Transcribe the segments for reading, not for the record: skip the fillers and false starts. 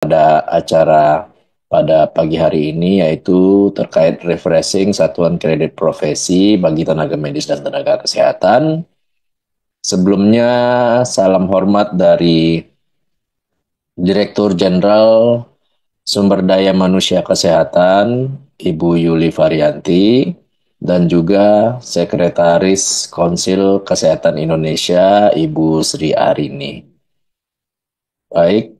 pada acara pada pagi hari ini, yaitu terkait refreshing satuan kredit profesi bagi tenaga medis dan tenaga kesehatan. Sebelumnya, salam hormat dari Direktur Jenderal Sumber Daya Manusia Kesehatan, Ibu Yuli Varianti, dan juga Sekretaris Konsil Kesehatan Indonesia, Ibu Sri Arini. Baik,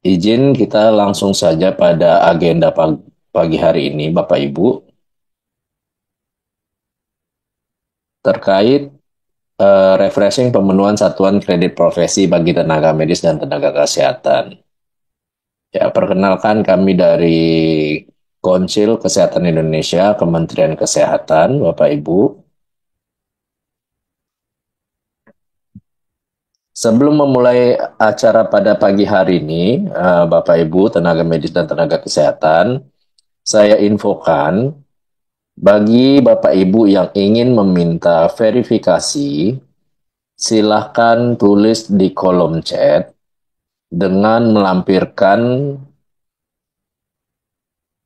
izin kita langsung saja pada agenda pagi hari ini, Bapak Ibu, terkait refreshing pemenuhan satuan kredit profesi bagi tenaga medis dan tenaga kesehatan. Ya, perkenalkan kami dari Konsil Kesehatan Indonesia, Kementerian Kesehatan, Bapak Ibu. Sebelum memulai acara pada pagi hari ini, Bapak Ibu, tenaga medis dan tenaga kesehatan, saya infokan bagi Bapak Ibu yang ingin meminta verifikasi, silahkan tulis di kolom chat dengan melampirkan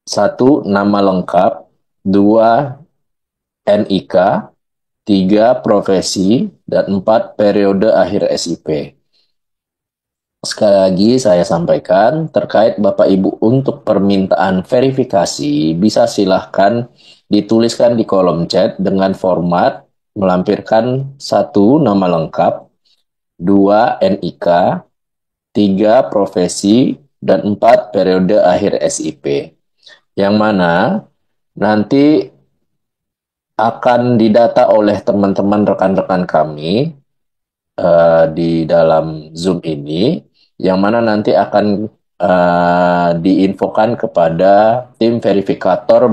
satu, nama lengkap, dua, NIK, tiga, profesi, dan empat, periode akhir SIP. Sekali lagi saya sampaikan, terkait Bapak Ibu untuk permintaan verifikasi, bisa silahkan dituliskan di kolom chat dengan format melampirkan satu, nama lengkap, dua, NIK, tiga, profesi, dan empat, periode akhir SIP. Yang mana nanti akan didata oleh teman-teman rekan-rekan kami di dalam Zoom ini, yang mana nanti akan diinfokan kepada tim verifikator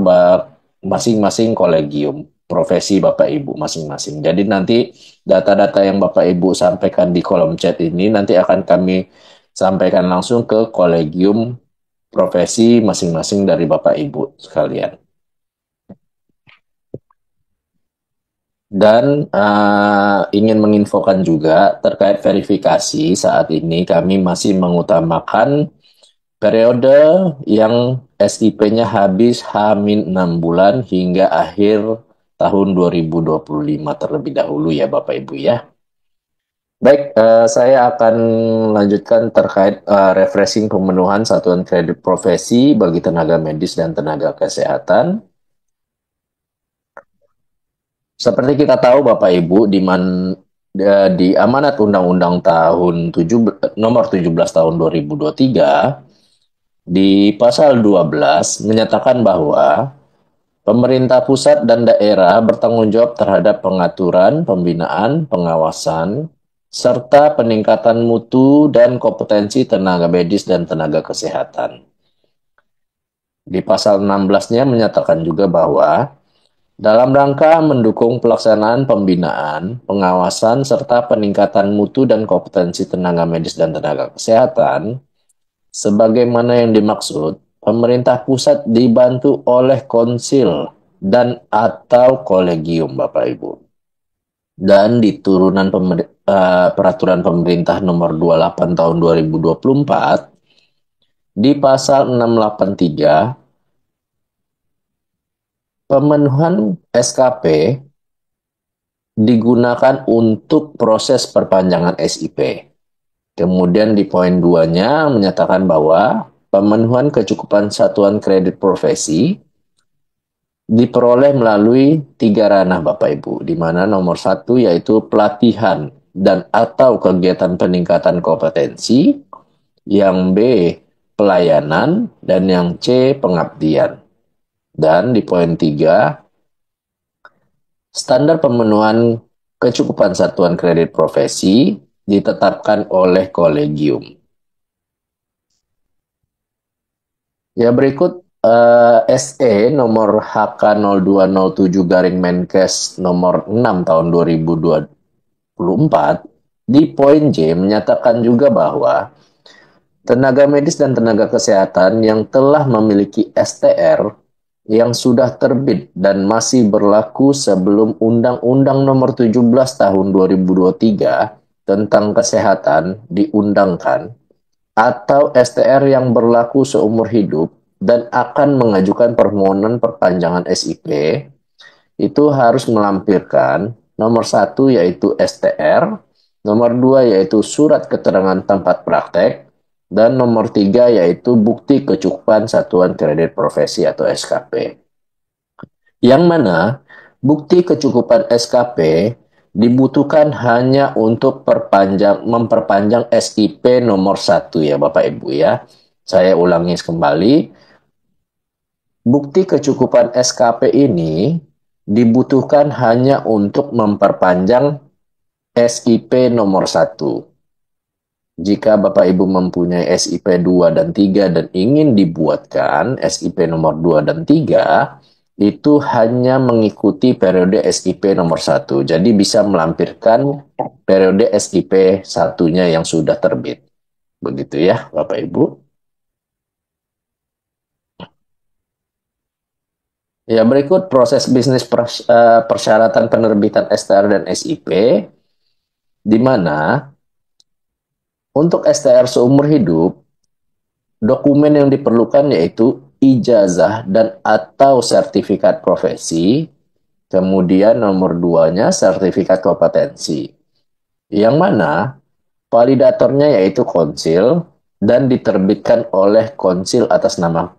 masing-masing kolegium profesi Bapak Ibu masing-masing. Jadi nanti data-data yang Bapak Ibu sampaikan di kolom chat ini nanti akan kami sampaikan langsung ke kolegium profesi masing-masing dari Bapak Ibu sekalian. Dan ingin menginfokan juga terkait verifikasi, saat ini kami masih mengutamakan periode yang SIP-nya habis H-6 bulan hingga akhir tahun 2025 terlebih dahulu ya Bapak Ibu ya. Baik, saya akan lanjutkan terkait refreshing pemenuhan satuan kredit profesi bagi tenaga medis dan tenaga kesehatan. Seperti kita tahu Bapak Ibu, di amanat Undang-Undang nomor 17 tahun 2023, di pasal 12 menyatakan bahwa pemerintah pusat dan daerah bertanggung jawab terhadap pengaturan, pembinaan, pengawasan, serta peningkatan mutu dan kompetensi tenaga medis dan tenaga kesehatan. Di pasal 16-nya menyatakan juga bahwa dalam rangka mendukung pelaksanaan pembinaan, pengawasan, serta peningkatan mutu dan kompetensi tenaga medis dan tenaga kesehatan, sebagaimana yang dimaksud, pemerintah pusat dibantu oleh konsil dan atau kolegium, Bapak Ibu. Dan di peraturan pemerintah nomor 28 tahun 2024, di pasal 683, pemenuhan SKP digunakan untuk proses perpanjangan SIP. Kemudian di poin 2-nya menyatakan bahwa pemenuhan kecukupan satuan kredit profesi diperoleh melalui tiga ranah Bapak Ibu, di mana nomor satu yaitu pelatihan dan atau kegiatan peningkatan kompetensi, yang B pelayanan, dan yang C pengabdian. Dan di poin 3, standar pemenuhan kecukupan satuan kredit profesi ditetapkan oleh kolegium. Ya, berikut SE nomor HK0207 garing Menkes nomor 6 tahun 2024 di poin J menyatakan juga bahwa tenaga medis dan tenaga kesehatan yang telah memiliki STR yang sudah terbit dan masih berlaku sebelum Undang-Undang Nomor 17 Tahun 2023 tentang kesehatan diundangkan, atau STR yang berlaku seumur hidup dan akan mengajukan permohonan perpanjangan SIP itu harus melampirkan nomor satu yaitu STR, nomor dua yaitu surat keterangan tempat praktek, dan nomor tiga yaitu bukti kecukupan satuan kredit profesi atau SKP. Yang mana bukti kecukupan SKP dibutuhkan hanya untuk memperpanjang SIP nomor satu ya Bapak Ibu ya. Saya ulangi kembali, bukti kecukupan SKP ini dibutuhkan hanya untuk memperpanjang SIP nomor satu. Jika Bapak Ibu mempunyai SIP 2 dan 3 dan ingin dibuatkan SIP nomor 2 dan 3, itu hanya mengikuti periode SIP nomor satu. Jadi bisa melampirkan periode SIP satunya yang sudah terbit. Begitu ya, Bapak Ibu. Ya, berikut proses bisnis persyaratan penerbitan STR dan SIP, di mana untuk STR seumur hidup, dokumen yang diperlukan yaitu ijazah dan atau sertifikat profesi, kemudian nomor duanya sertifikat kompetensi. Yang mana validatornya yaitu konsil dan diterbitkan oleh konsil atas nama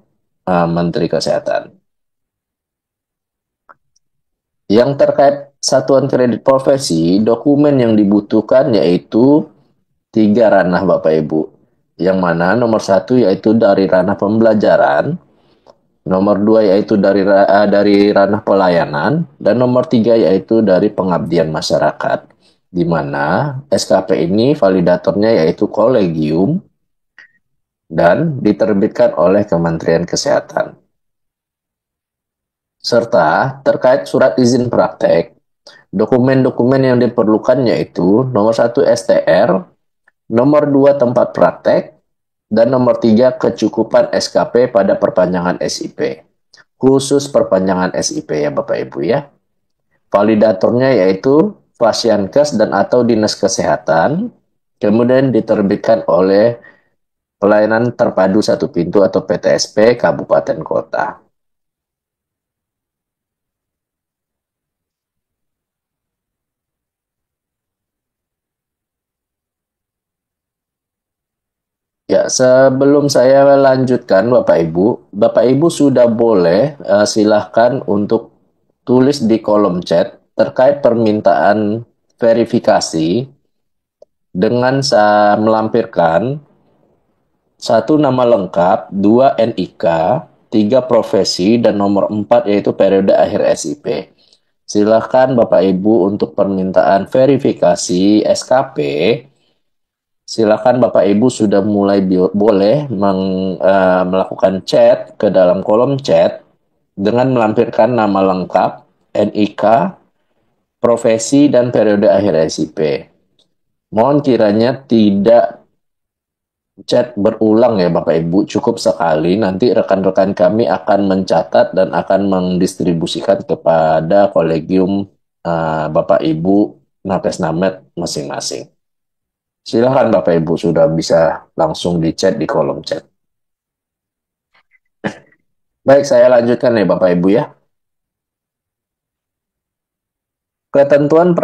Menteri Kesehatan. Yang terkait satuan kredit profesi, dokumen yang dibutuhkan yaitu tiga ranah Bapak Ibu. Yang mana nomor satu yaitu dari ranah pembelajaran, nomor dua yaitu dari ranah pelayanan, dan nomor tiga yaitu dari pengabdian masyarakat. Di mana SKP ini validatornya yaitu kolegium dan diterbitkan oleh Kementerian Kesehatan. Serta terkait surat izin praktek, dokumen-dokumen yang diperlukan yaitu nomor satu STR, nomor dua tempat praktek, dan nomor tiga kecukupan SKP pada perpanjangan SIP. Khusus perpanjangan SIP ya Bapak Ibu ya. Validatornya yaitu Fasiankes dan atau Dinas Kesehatan, kemudian diterbitkan oleh Pelayanan Terpadu Satu Pintu atau PTSP Kabupaten Kota. Ya, sebelum saya lanjutkan Bapak Ibu sudah boleh silahkan untuk tulis di kolom chat terkait permintaan verifikasi dengan saya melampirkan satu nama lengkap, dua NIK, tiga profesi, dan nomor empat yaitu periode akhir SIP. Silahkan Bapak Ibu untuk permintaan verifikasi SKP. Silakan Bapak Ibu sudah mulai boleh melakukan chat ke dalam kolom chat dengan melampirkan nama lengkap, NIK, profesi, dan periode akhir SIP. Mohon kiranya tidak chat berulang ya Bapak Ibu, cukup sekali. Nanti rekan-rekan kami akan mencatat dan akan mendistribusikan kepada kolegium Bapak Ibu Nakes Named masing-masing. Silakan Bapak Ibu sudah bisa langsung di chat di kolom chat. Baik, saya lanjutkan nih Bapak Ibu ya. Ketentuan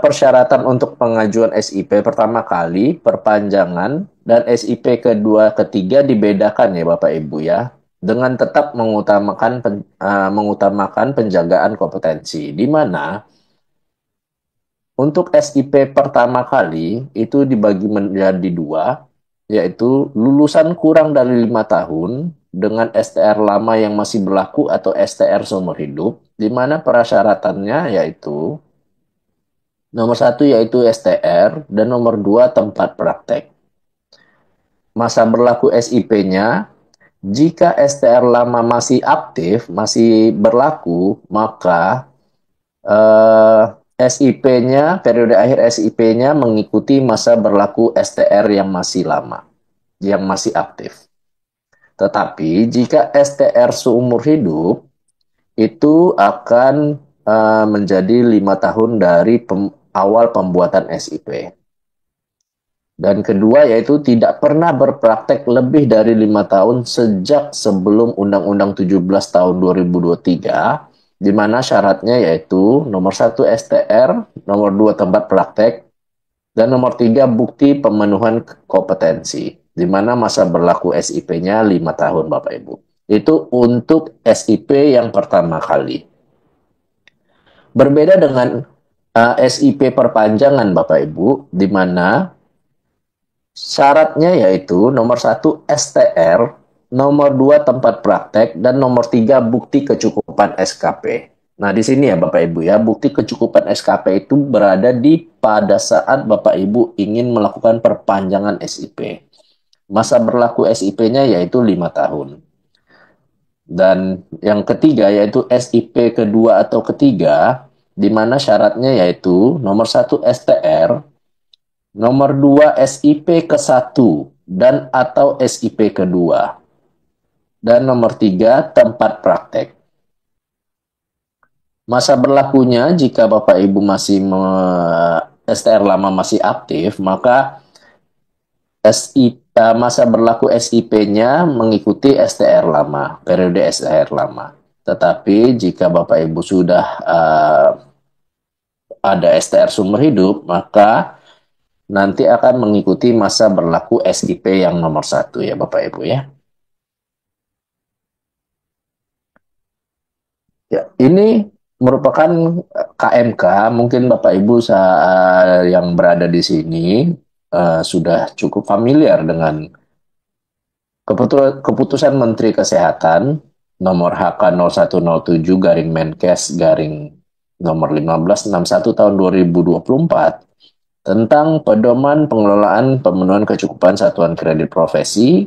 persyaratan untuk pengajuan SIP pertama kali, perpanjangan, dan SIP kedua, ketiga dibedakan ya Bapak Ibu ya. Dengan tetap mengutamakan penjagaan kompetensi. Di mana untuk SIP pertama kali itu dibagi menjadi dua, yaitu lulusan kurang dari 5 tahun dengan STR lama yang masih berlaku atau STR seumur hidup, di mana persyaratannya yaitu nomor satu yaitu STR dan nomor dua tempat praktek. Masa berlaku SIP-nya, jika STR lama masih aktif, masih berlaku, maka SIP-nya, periode akhir SIP-nya mengikuti masa berlaku STR yang masih lama, yang masih aktif. Tetapi jika STR seumur hidup, itu akan menjadi 5 tahun dari awal pembuatan SIP. Dan kedua yaitu tidak pernah berpraktek lebih dari 5 tahun sejak sebelum Undang-Undang 17 tahun 2023, di mana syaratnya yaitu nomor satu STR, nomor dua tempat praktek, dan nomor tiga bukti pemenuhan kompetensi, di mana masa berlaku SIP-nya 5 tahun Bapak Ibu. Itu untuk SIP yang pertama kali. Berbeda dengan SIP perpanjangan Bapak Ibu, di mana syaratnya yaitu nomor satu STR, nomor dua tempat praktek, dan nomor tiga bukti kecukupan SKP. Nah, di sini ya Bapak Ibu ya, bukti kecukupan SKP itu berada di pada saat Bapak Ibu ingin melakukan perpanjangan SIP. Masa berlaku SIP-nya yaitu 5 tahun. Dan yang ketiga yaitu SIP kedua atau ketiga, di mana syaratnya yaitu nomor satu STR, nomor dua SIP ke satu dan atau SIP kedua, dan nomor tiga tempat praktek. Masa berlakunya jika Bapak Ibu masih STR lama masih aktif, maka masa berlaku SIP-nya mengikuti STR lama, periode STR lama. Tetapi jika Bapak Ibu sudah ada STR sumber hidup, maka nanti akan mengikuti masa berlaku SIP yang nomor satu ya Bapak Ibu ya. Ya, ini merupakan KMK, mungkin Bapak Ibu yang berada di sini sudah cukup familiar dengan Keputusan Menteri Kesehatan nomor HK 0107 garing Menkes garing nomor 1561 tahun 2024 tentang pedoman pengelolaan pemenuhan kecukupan satuan kredit profesi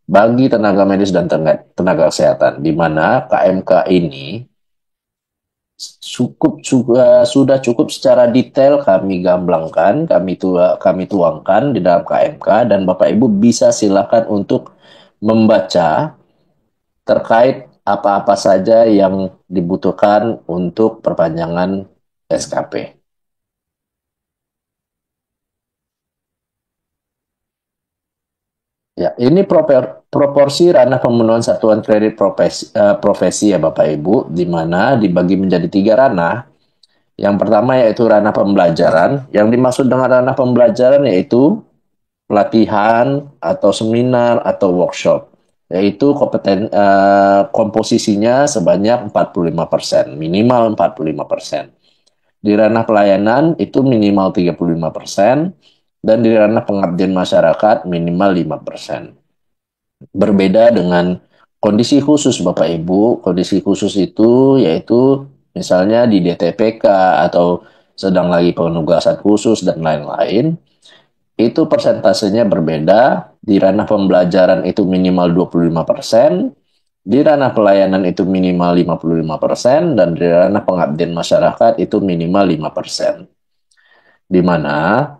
bagi tenaga medis dan tenaga kesehatan, di mana KMK ini sudah cukup secara detail kami gamblangkan, kami tuangkan di dalam KMK, dan Bapak Ibu bisa silakan untuk membaca terkait apa-apa saja yang dibutuhkan untuk perpanjangan SKP. Ya, ini proporsi ranah pemenuhan satuan kredit profesi ya Bapak Ibu, di mana dibagi menjadi tiga ranah. Yang pertama yaitu ranah pembelajaran. Yang dimaksud dengan ranah pembelajaran yaitu pelatihan atau seminar atau workshop, yaitu komposisinya sebanyak 45%, minimal 45%. Di ranah pelayanan itu minimal 35%, dan di ranah pengabdian masyarakat minimal 5%. Berbeda dengan kondisi khusus Bapak Ibu, kondisi khusus itu yaitu misalnya di DTPK atau sedang lagi penugasan khusus dan lain-lain, itu persentasenya berbeda. Di ranah pembelajaran itu minimal 25%, di ranah pelayanan itu minimal 55%, dan di ranah pengabdian masyarakat itu minimal 5%. Di mana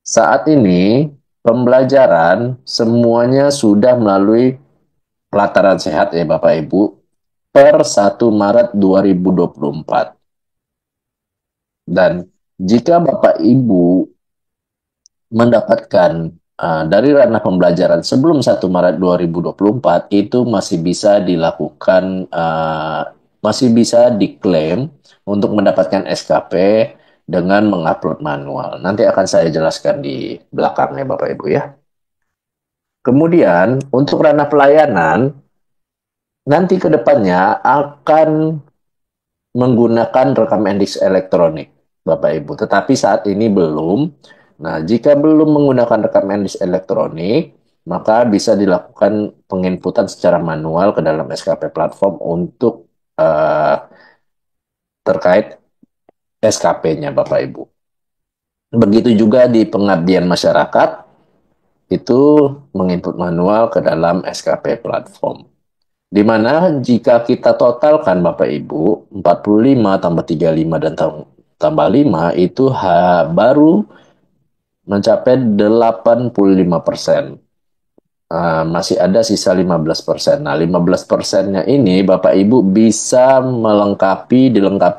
saat ini pembelajaran semuanya sudah melalui pelataran sehat ya Bapak Ibu per 1 Maret 2024. Dan jika Bapak Ibu mendapatkan dari ranah pembelajaran sebelum 1 Maret 2024 itu masih bisa dilakukan, masih bisa diklaim untuk mendapatkan SKP dengan mengupload manual. Nanti akan saya jelaskan di belakangnya Bapak Ibu ya. Kemudian untuk ranah pelayanan nanti ke depannya akan menggunakan rekam medis elektronik Bapak Ibu, tetapi saat ini belum. Nah, jika belum menggunakan rekam medis elektronik, maka bisa dilakukan penginputan secara manual ke dalam SKP platform untuk terkait SKP-nya Bapak Ibu. Begitu juga di pengabdian masyarakat, itu menginput manual ke dalam SKP platform. Di mana jika kita totalkan Bapak Ibu, 45 tambah 35 dan tambah 5 itu baru mencapai 85%. Masih ada sisa 15%. Nah, 15%-nya ini Bapak Ibu bisa dilengkapi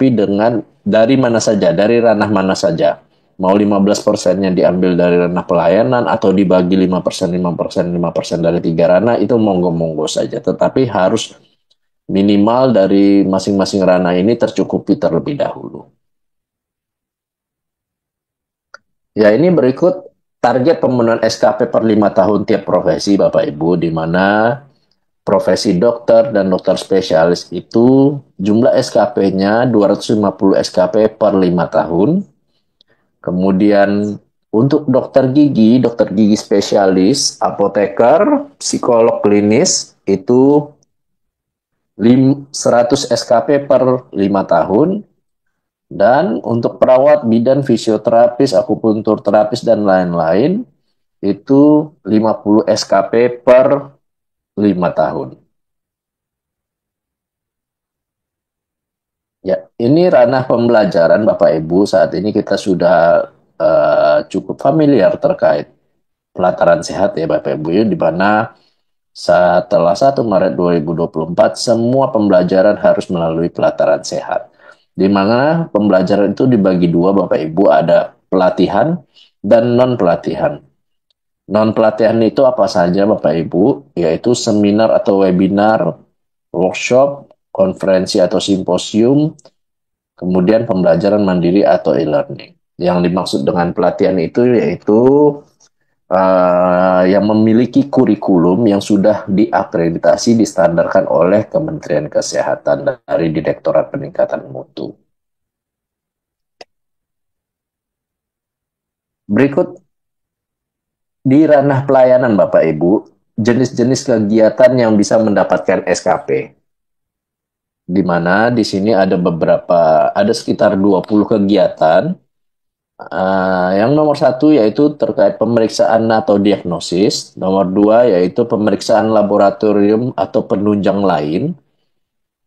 dengan dari mana saja, dari ranah mana saja. Mau 15%-nya diambil dari ranah pelayanan atau dibagi 5%, 5%, 5% dari tiga ranah, itu monggo-monggo saja. Tetapi harus minimal dari masing-masing ranah ini tercukupi terlebih dahulu. Ya, ini berikut target pemenuhan SKP per 5 tahun tiap profesi, Bapak Ibu, di mana profesi dokter dan dokter spesialis itu jumlah SKP-nya 250 SKP per 5 tahun. Kemudian untuk dokter gigi spesialis, apoteker, psikolog klinis itu 100 SKP per 5 tahun. Dan untuk perawat, bidan, fisioterapis, akupuntur terapis, dan lain-lain itu 50 SKP per 5 tahun. Ya, ini ranah pembelajaran Bapak Ibu. Saat ini kita sudah cukup familiar terkait pelataran sehat ya Bapak Ibu, ya, di mana setelah 1 Maret 2024 semua pembelajaran harus melalui pelataran sehat. Di mana pembelajaran itu dibagi dua Bapak Ibu, ada pelatihan dan non pelatihan. Non pelatihan itu apa saja Bapak Ibu? Yaitu seminar atau webinar, workshop, konferensi atau simposium, kemudian pembelajaran mandiri atau e-learning. Yang dimaksud dengan pelatihan itu yaitu yang memiliki kurikulum yang sudah diakreditasi, distandarkan oleh Kementerian Kesehatan dari Direktorat Peningkatan Mutu. Berikut di ranah pelayanan Bapak Ibu, jenis-jenis kegiatan yang bisa mendapatkan SKP. Di mana di sini ada sekitar 20 kegiatan. Yang nomor satu yaitu terkait pemeriksaan atau diagnosis. Nomor dua yaitu pemeriksaan laboratorium atau penunjang lain.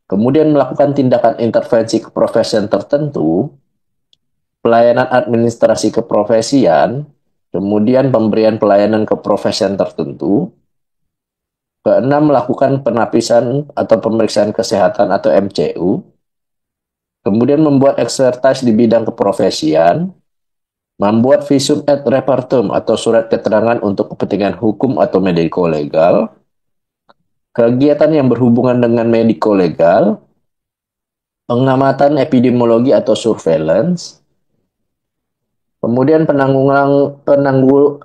Kemudian melakukan tindakan intervensi keprofesian tertentu, pelayanan administrasi keprofesian, kemudian pemberian pelayanan keprofesian tertentu. Keenam, melakukan penapisan atau pemeriksaan kesehatan atau MCU. Kemudian membuat expertise di bidang keprofesian, membuat visum et repertum atau surat keterangan untuk kepentingan hukum atau mediko-legal, kegiatan yang berhubungan dengan mediko-legal, pengamatan epidemiologi atau surveillance, kemudian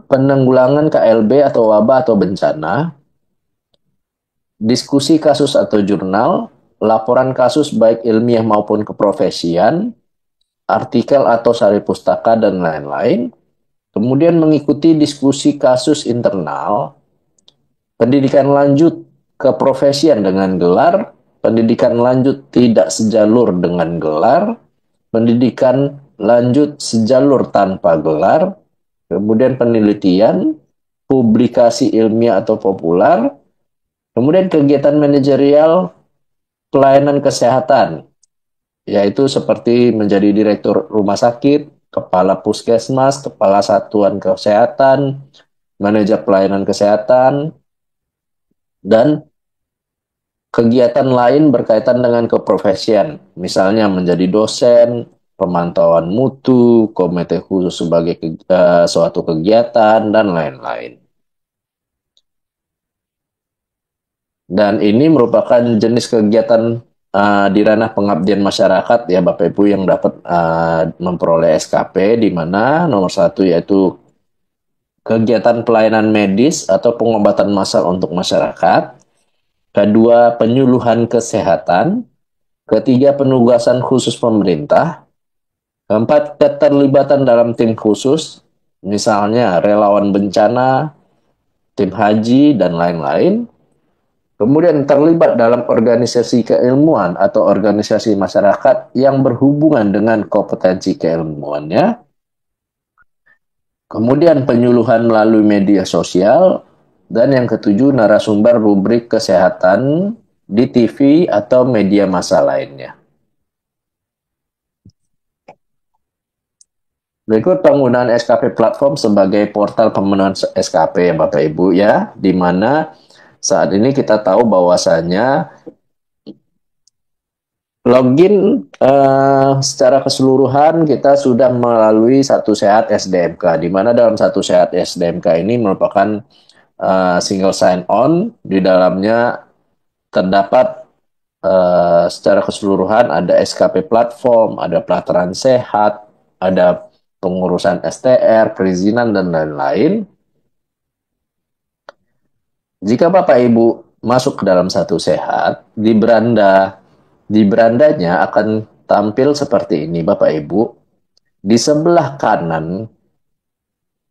penanggulangan KLB atau wabah atau bencana, diskusi kasus atau jurnal, laporan kasus baik ilmiah maupun keprofesian, artikel atau sari pustaka, dan lain-lain. Kemudian mengikuti diskusi kasus internal, pendidikan lanjut keprofesian dengan gelar, pendidikan lanjut tidak sejalur dengan gelar, pendidikan lanjut sejalur tanpa gelar, kemudian penelitian, publikasi ilmiah atau populer, kemudian kegiatan manajerial pelayanan kesehatan, yaitu seperti menjadi direktur rumah sakit, kepala puskesmas, kepala satuan kesehatan, manajer pelayanan kesehatan, dan kegiatan lain berkaitan dengan keprofesian, misalnya menjadi dosen, pemantauan mutu, komite khusus sebagai suatu kegiatan, dan lain-lain. Dan ini merupakan jenis kegiatan di ranah pengabdian masyarakat ya Bapak Ibu yang dapat memperoleh SKP, di mana nomor satu yaitu kegiatan pelayanan medis atau pengobatan massal untuk masyarakat, kedua penyuluhan kesehatan, ketiga penugasan khusus pemerintah, keempat keterlibatan dalam tim khusus, misalnya relawan bencana, tim haji, dan lain-lain. Kemudian terlibat dalam organisasi keilmuan atau organisasi masyarakat yang berhubungan dengan kompetensi keilmuannya. Kemudian penyuluhan melalui media sosial. Dan yang ketujuh, narasumber rubrik kesehatan di TV atau media massa lainnya. Berikut penggunaan SKP platform sebagai portal pemenuhan SKP ya Bapak Ibu ya, di mana saat ini kita tahu bahwasanya Login secara keseluruhan kita sudah melalui Satu Sehat SDMK, di mana dalam Satu Sehat SDMK ini merupakan single sign on. Di dalamnya terdapat secara keseluruhan ada SKP platform, ada pelataran sehat, ada pengurusan STR, perizinan, dan lain-lain. Jika Bapak Ibu masuk ke dalam Satu Sehat, di berandanya akan tampil seperti ini Bapak Ibu. Di sebelah kanan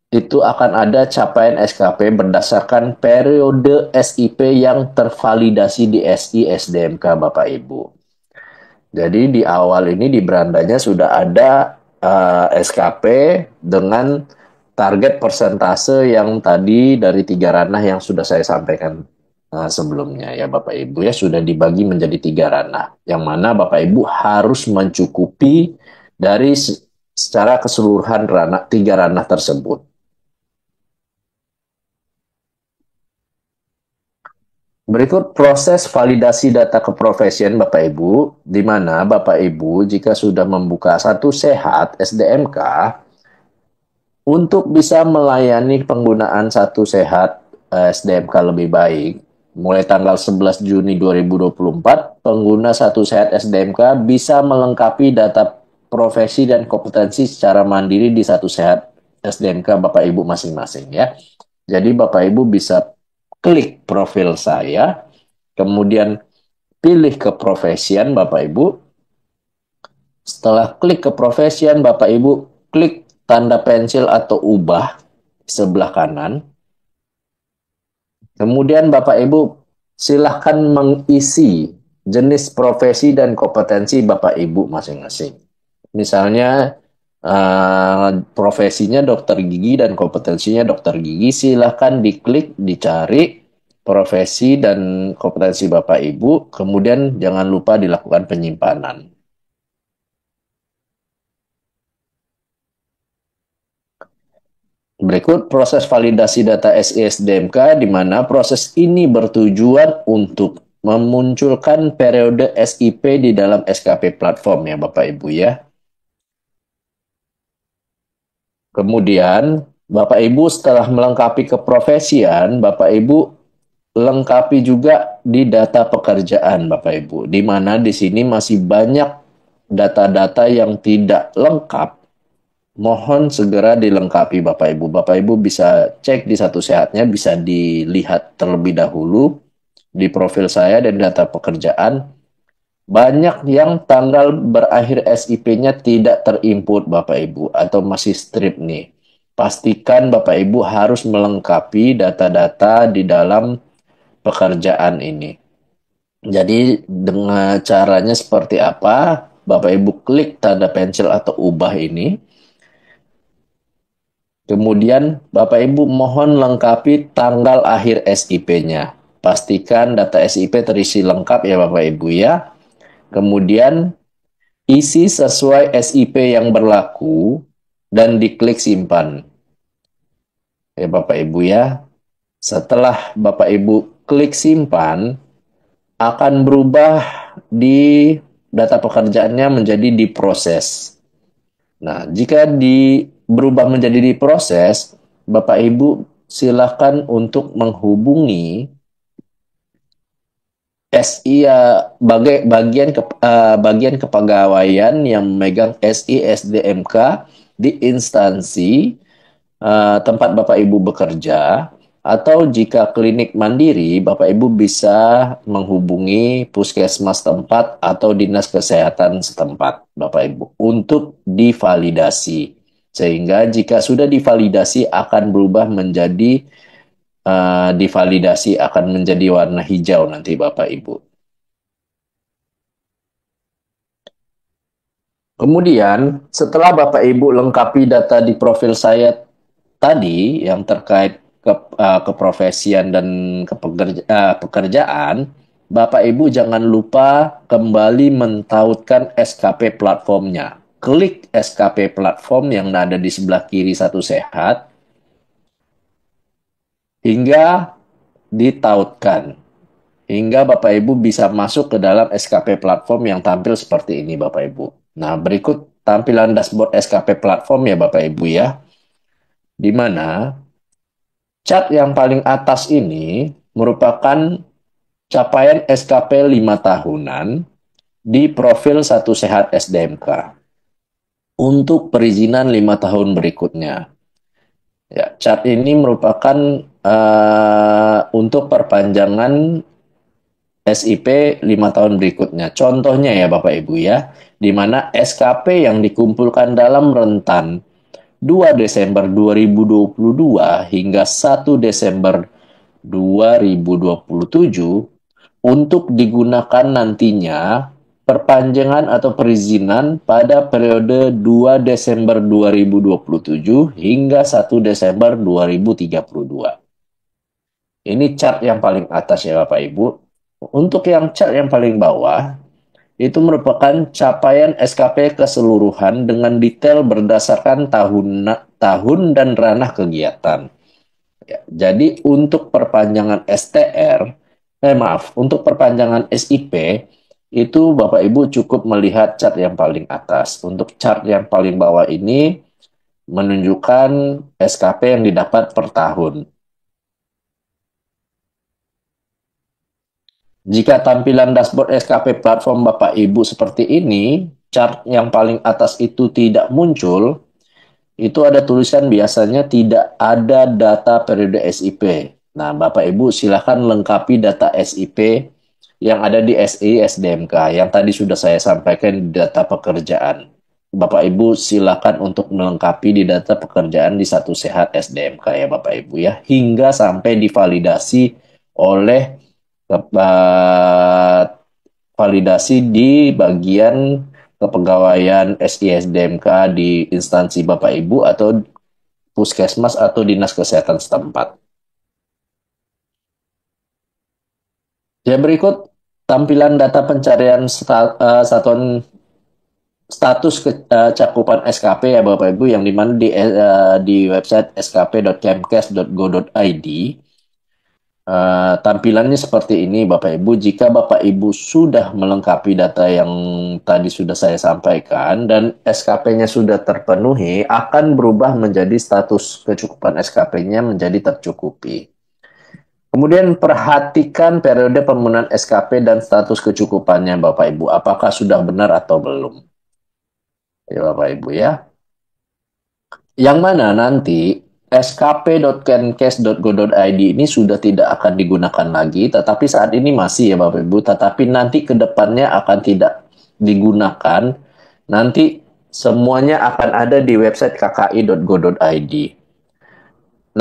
itu akan ada capaian SKP berdasarkan periode SIP yang tervalidasi di SI SDMK Bapak Ibu. Jadi di awal ini di berandanya sudah ada SKP dengan target persentase yang tadi dari tiga ranah yang sudah saya sampaikan sebelumnya ya Bapak Ibu ya, sudah dibagi menjadi tiga ranah yang mana Bapak Ibu harus mencukupi dari secara keseluruhan ranah tiga ranah tersebut. Berikut proses validasi data keprofesian Bapak Ibu, di mana Bapak Ibu jika sudah membuka Satu Sehat SDMK, untuk bisa melayani penggunaan Satu Sehat SDMK lebih baik, mulai tanggal 11 Juni 2024, pengguna Satu Sehat SDMK bisa melengkapi data profesi dan kompetensi secara mandiri di Satu Sehat SDMK Bapak Ibu masing-masing ya. Jadi Bapak Ibu bisa klik profil saya, kemudian pilih keprofesian Bapak Ibu. Setelah klik keprofesian, Bapak Ibu klik tanda pensil atau ubah sebelah kanan. Kemudian Bapak Ibu silahkan mengisi jenis profesi dan kompetensi Bapak Ibu masing-masing. Misalnya profesinya dokter gigi dan kompetensinya dokter gigi, silahkan diklik, dicari profesi dan kompetensi Bapak Ibu, kemudian jangan lupa dilakukan penyimpanan. Berikut proses validasi data SISDMK, di mana proses ini bertujuan untuk memunculkan periode SIP di dalam SKP platform ya Bapak Ibu ya. Kemudian Bapak Ibu setelah melengkapi keprofesian, Bapak Ibu lengkapi juga di data pekerjaan Bapak Ibu, di mana di sini masih banyak data-data yang tidak lengkap. Mohon segera dilengkapi Bapak Ibu. Bapak Ibu bisa cek di Satu Sehatnya, bisa dilihat terlebih dahulu di profil saya dan data pekerjaan. Banyak yang tanggal berakhir SIP-nya tidak terinput Bapak Ibu atau masih strip nih. Pastikan Bapak Ibu harus melengkapi data-data di dalam pekerjaan ini. Jadi dengan caranya seperti apa? Bapak Ibu klik tanda pensil atau ubah ini. Kemudian Bapak Ibu mohon lengkapi tanggal akhir SIP-nya. Pastikan data SIP terisi lengkap ya Bapak Ibu ya. Kemudian isi sesuai SIP yang berlaku dan diklik simpan. Ya Bapak Ibu ya. Setelah Bapak Ibu klik simpan, akan berubah di data pekerjaannya menjadi diproses. Nah, jika berubah menjadi diproses, Bapak Ibu silakan untuk menghubungi SI ya, bagian kepegawaian yang memegang SI SDMK di instansi tempat Bapak Ibu bekerja, atau jika klinik mandiri, Bapak Ibu bisa menghubungi puskesmas tempat atau dinas kesehatan setempat, Bapak Ibu, untuk divalidasi. Sehingga jika sudah divalidasi akan berubah menjadi divalidasi akan menjadi warna hijau nanti Bapak Ibu. Kemudian setelah Bapak Ibu lengkapi data di profil saya tadi yang terkait keprofesian dan pekerjaan, Bapak Ibu jangan lupa kembali mentautkan SKP platformnya. Klik SKP platform yang ada di sebelah kiri Satu Sehat hingga ditautkan. hingga Bapak Ibu bisa masuk ke dalam SKP platform yang tampil seperti ini Bapak Ibu. Nah, berikut tampilan dashboard SKP platform ya Bapak Ibu ya, di mana chart yang paling atas ini merupakan capaian SKP 5 tahunan di profil Satu Sehat SDMK untuk perizinan 5 tahun berikutnya. Ya, chart ini merupakan untuk perpanjangan SIP 5 tahun berikutnya. Contohnya ya Bapak Ibu ya, di mana SKP yang dikumpulkan dalam rentan 2 Desember 2022 hingga 1 Desember 2027 untuk digunakan nantinya perpanjangan atau perizinan pada periode 2 Desember 2027 hingga 1 Desember 2032. Ini chart yang paling atas ya Bapak Ibu. Untuk yang chart yang paling bawah, itu merupakan capaian SKP keseluruhan dengan detail berdasarkan tahun dan ranah kegiatan. Ya, jadi untuk perpanjangan untuk perpanjangan SIP itu Bapak Ibu cukup melihat chart yang paling atas. Untuk chart yang paling bawah ini menunjukkan SKP yang didapat per tahun. Jika tampilan dashboard SKP platform Bapak Ibu seperti ini, chart yang paling atas itu tidak muncul, itu ada tulisan biasanya tidak ada data periode SIP. Nah, Bapak Ibu silakan lengkapi data SIP yang ada di SI SDMK yang tadi sudah saya sampaikan di data pekerjaan. Bapak Ibu silakan untuk melengkapi di data pekerjaan di Satu Sehat SDMK ya Bapak Ibu ya, hingga sampai divalidasi oleh validasi di bagian kepegawaian SISDMK di instansi Bapak Ibu atau puskesmas atau dinas kesehatan setempat. Ya berikut tampilan data pencarian satuan status cakupan SKP ya Bapak Ibu yang dimana di website skp.kemkes.go.id. Tampilannya seperti ini Bapak Ibu. Jika Bapak Ibu sudah melengkapi data yang tadi sudah saya sampaikan dan SKP-nya sudah terpenuhi, akan berubah menjadi status kecukupan SKP-nya menjadi tercukupi. Kemudian perhatikan periode pemenuhan SKP dan status kecukupannya Bapak Ibu. Apakah sudah benar atau belum? Ya Bapak Ibu ya. Yang mana nanti skp.kenkes.go.id ini sudah tidak akan digunakan lagi, tetapi saat ini masih ya Bapak Ibu, tetapi nanti ke depannya akan tidak digunakan. Nanti semuanya akan ada di website kki.go.id.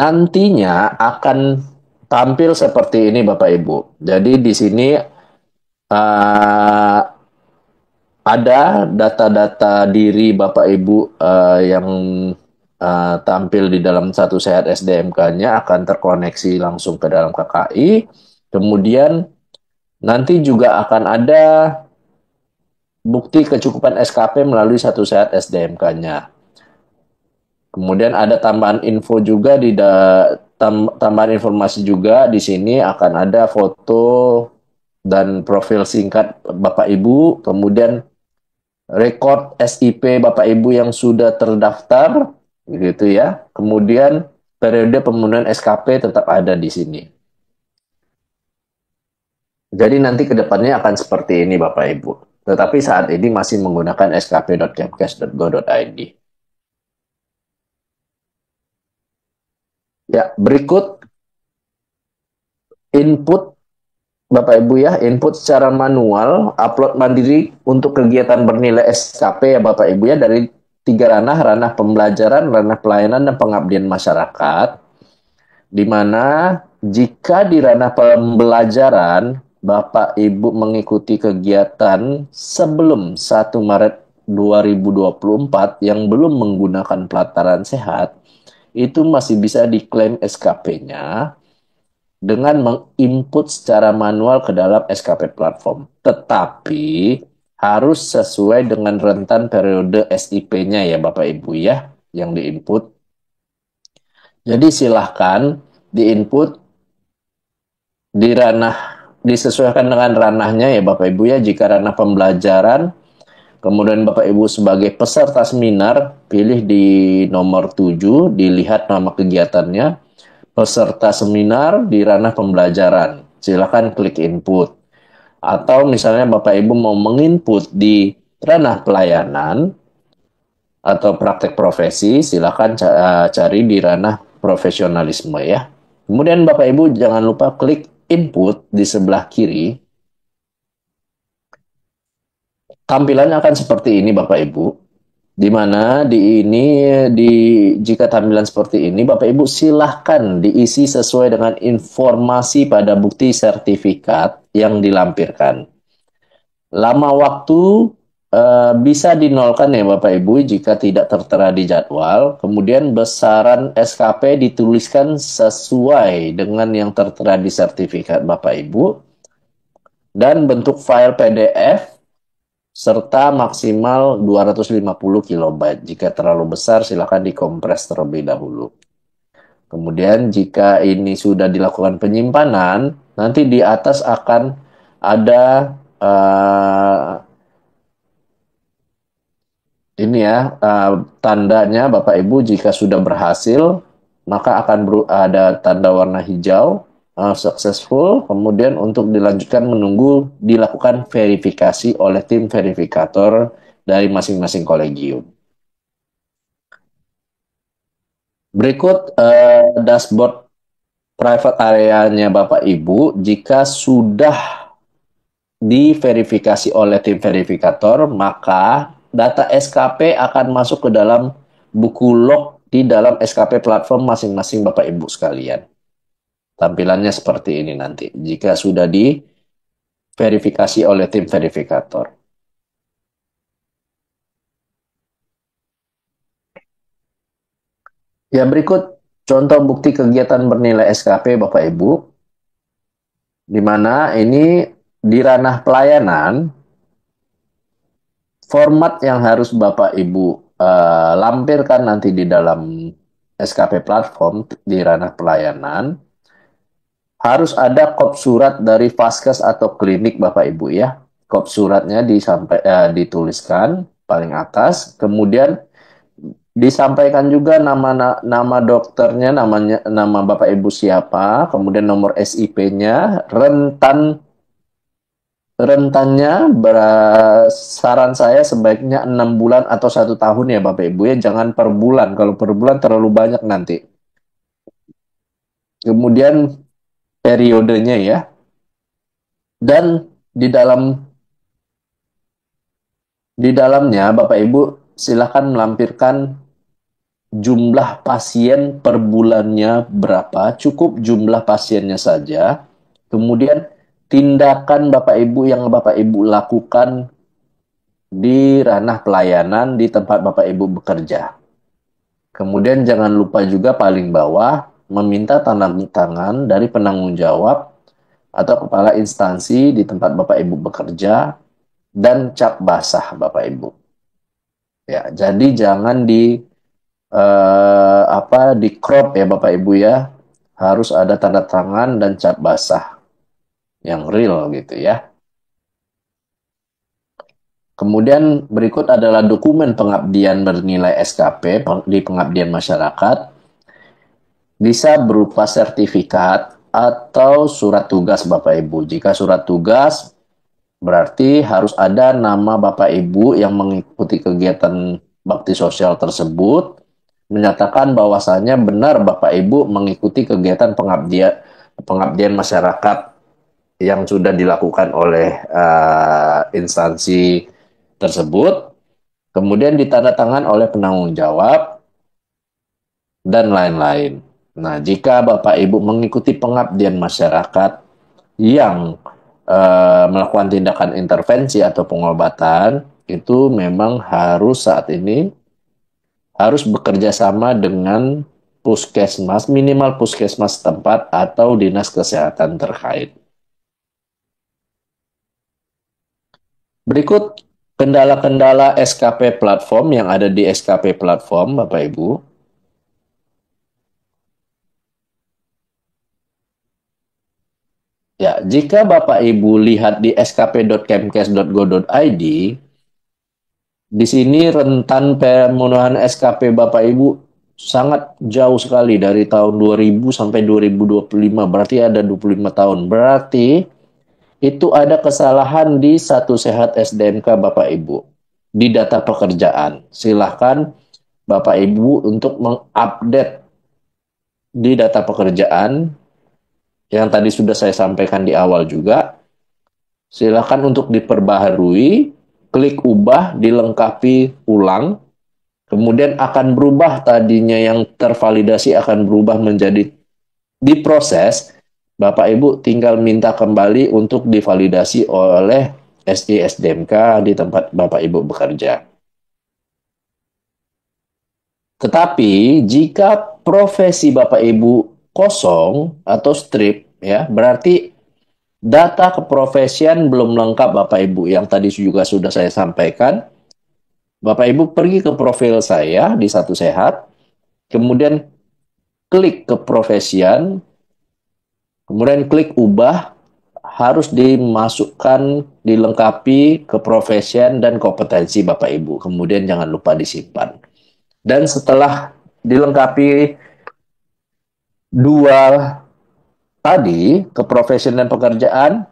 Nantinya akan tampil seperti ini Bapak Ibu. Jadi di sini ada data-data diri Bapak Ibu yang tampil di dalam Satu Sehat SDMK-nya akan terkoneksi langsung ke dalam KKI. Kemudian nanti juga akan ada bukti kecukupan SKP melalui Satu Sehat SDMK-nya. Kemudian ada tambahan info juga tambahan informasi juga di sini akan ada foto dan profil singkat Bapak Ibu, kemudian rekod SIP Bapak Ibu yang sudah terdaftar, gitu ya. Kemudian periode pemenuhan SKP tetap ada di sini. Jadi nanti ke depannya akan seperti ini Bapak Ibu. Tetapi saat ini masih menggunakan skp.kemkes.go.id. Ya, berikut input Bapak Ibu ya, input secara manual, upload mandiri untuk kegiatan bernilai SKP ya Bapak Ibu ya, dari 3 ranah, ranah pembelajaran, ranah pelayanan, dan pengabdian masyarakat. Di mana jika di ranah pembelajaran, Bapak Ibu mengikuti kegiatan sebelum 1 Maret 2024 yang belum menggunakan pelataran sehat, itu masih bisa diklaim SKP-nya dengan menginput secara manual ke dalam SKP platform. Tetapi harus sesuai dengan rentan periode SIP-nya ya Bapak Ibu ya yang diinput. Jadi silahkan diinput di ranah disesuaikan dengan ranahnya ya Bapak Ibu ya. Jika ranah pembelajaran, kemudian Bapak Ibu sebagai peserta seminar, pilih di nomor 7, dilihat nama kegiatannya, peserta seminar di ranah pembelajaran. Silakan klik input. Atau misalnya Bapak Ibu mau menginput di ranah pelayanan atau praktek profesi, silakan cari di ranah profesionalisme ya. Kemudian Bapak Ibu jangan lupa klik input di sebelah kiri. Tampilannya akan seperti ini Bapak Ibu. Di mana di jika tampilan seperti ini Bapak Ibu silahkan diisi sesuai dengan informasi pada bukti sertifikat yang dilampirkan. Lama waktu bisa dinolkan ya Bapak Ibu jika tidak tertera di jadwal. Kemudian besaran SKP dituliskan sesuai dengan yang tertera di sertifikat Bapak Ibu. Dan bentuk file PDF serta maksimal 250 kilobyte. Jika terlalu besar, silakan dikompres terlebih dahulu. Kemudian jika ini sudah dilakukan penyimpanan, nanti di atas akan ada ini ya tandanya Bapak Ibu jika sudah berhasil, maka akan ada tanda warna hijau successful. Kemudian untuk dilanjutkan menunggu dilakukan verifikasi oleh tim verifikator dari masing-masing kolegium. Berikut dashboard private area-nya Bapak Ibu jika sudah diverifikasi oleh tim verifikator, maka data SKP akan masuk ke dalam buku log di dalam SKP platform masing-masing Bapak Ibu sekalian. Tampilannya seperti ini nanti jika sudah diverifikasi oleh tim verifikator. Ya, berikut contoh bukti kegiatan bernilai SKP Bapak Ibu, di mana ini di ranah pelayanan, format yang harus Bapak Ibu lampirkan nanti di dalam SKP platform di ranah pelayanan, harus ada kop surat dari Vaskes atau klinik Bapak Ibu ya. Kop suratnya dituliskan paling atas, kemudian disampaikan juga nama dokternya, nama Bapak Ibu siapa, kemudian nomor SIP-nya, rentannya saran saya sebaiknya 6 bulan atau 1 tahun ya Bapak Ibu ya, jangan per bulan. Kalau per bulan terlalu banyak nanti. Kemudian periodenya ya. Dan di dalamnya Bapak Ibu silakan melampirkan jumlah pasien per bulannya berapa, cukup jumlah pasiennya saja. Kemudian tindakan Bapak Ibu yang Bapak Ibu lakukan di ranah pelayanan di tempat Bapak Ibu bekerja. Kemudian jangan lupa juga paling bawah meminta tanda tangan dari penanggung jawab atau kepala instansi di tempat Bapak Ibu bekerja dan cap basah Bapak Ibu. Ya, jadi jangan di crop ya Bapak Ibu ya. Harus ada tanda tangan dan cap basah yang real gitu ya. Kemudian berikut adalah dokumen pengabdian bernilai SKP di pengabdian masyarakat. Bisa berupa sertifikat atau surat tugas Bapak Ibu. Jika surat tugas berarti harus ada nama Bapak Ibu yang mengikuti kegiatan bakti sosial tersebut, menyatakan bahwasanya benar Bapak Ibu mengikuti kegiatan pengabdian masyarakat yang sudah dilakukan oleh instansi tersebut, kemudian ditandatangan oleh penanggung jawab dan lain-lain. Nah, jika Bapak Ibu mengikuti pengabdian masyarakat yang melakukan tindakan intervensi atau pengobatan, itu memang harus saat ini harus bekerja sama dengan puskesmas, minimal puskesmas tempat atau dinas kesehatan terkait. Berikut kendala-kendala SKP platform yang ada di SKP platform, Bapak Ibu. Ya, jika Bapak Ibu lihat di skp.kemkes.go.id, di sini rentan pemenuhan SKP Bapak Ibu sangat jauh sekali dari tahun 2000 sampai 2025. Berarti ada 25 tahun. Berarti itu ada kesalahan di Satu Sehat SDMK Bapak Ibu di data pekerjaan. Silahkan Bapak Ibu untuk mengupdate di data pekerjaan yang tadi sudah saya sampaikan di awal juga. Silahkan untuk diperbaharui, klik ubah, dilengkapi ulang. Kemudian akan berubah, tadinya yang tervalidasi akan berubah menjadi diproses. Bapak Ibu tinggal minta kembali untuk divalidasi oleh SI SDMK di tempat Bapak Ibu bekerja. Tetapi jika profesi Bapak Ibu kosong atau strip, ya berarti data keprofesian belum lengkap Bapak Ibu. Yang tadi juga sudah saya sampaikan. Bapak Ibu pergi ke profil saya di Satu Sehat, kemudian klik keprofesian, kemudian klik ubah, harus dimasukkan, dilengkapi keprofesian dan kompetensi Bapak Ibu. Kemudian jangan lupa disimpan. Dan setelah dilengkapi dua tadi, keprofesian dan pekerjaan,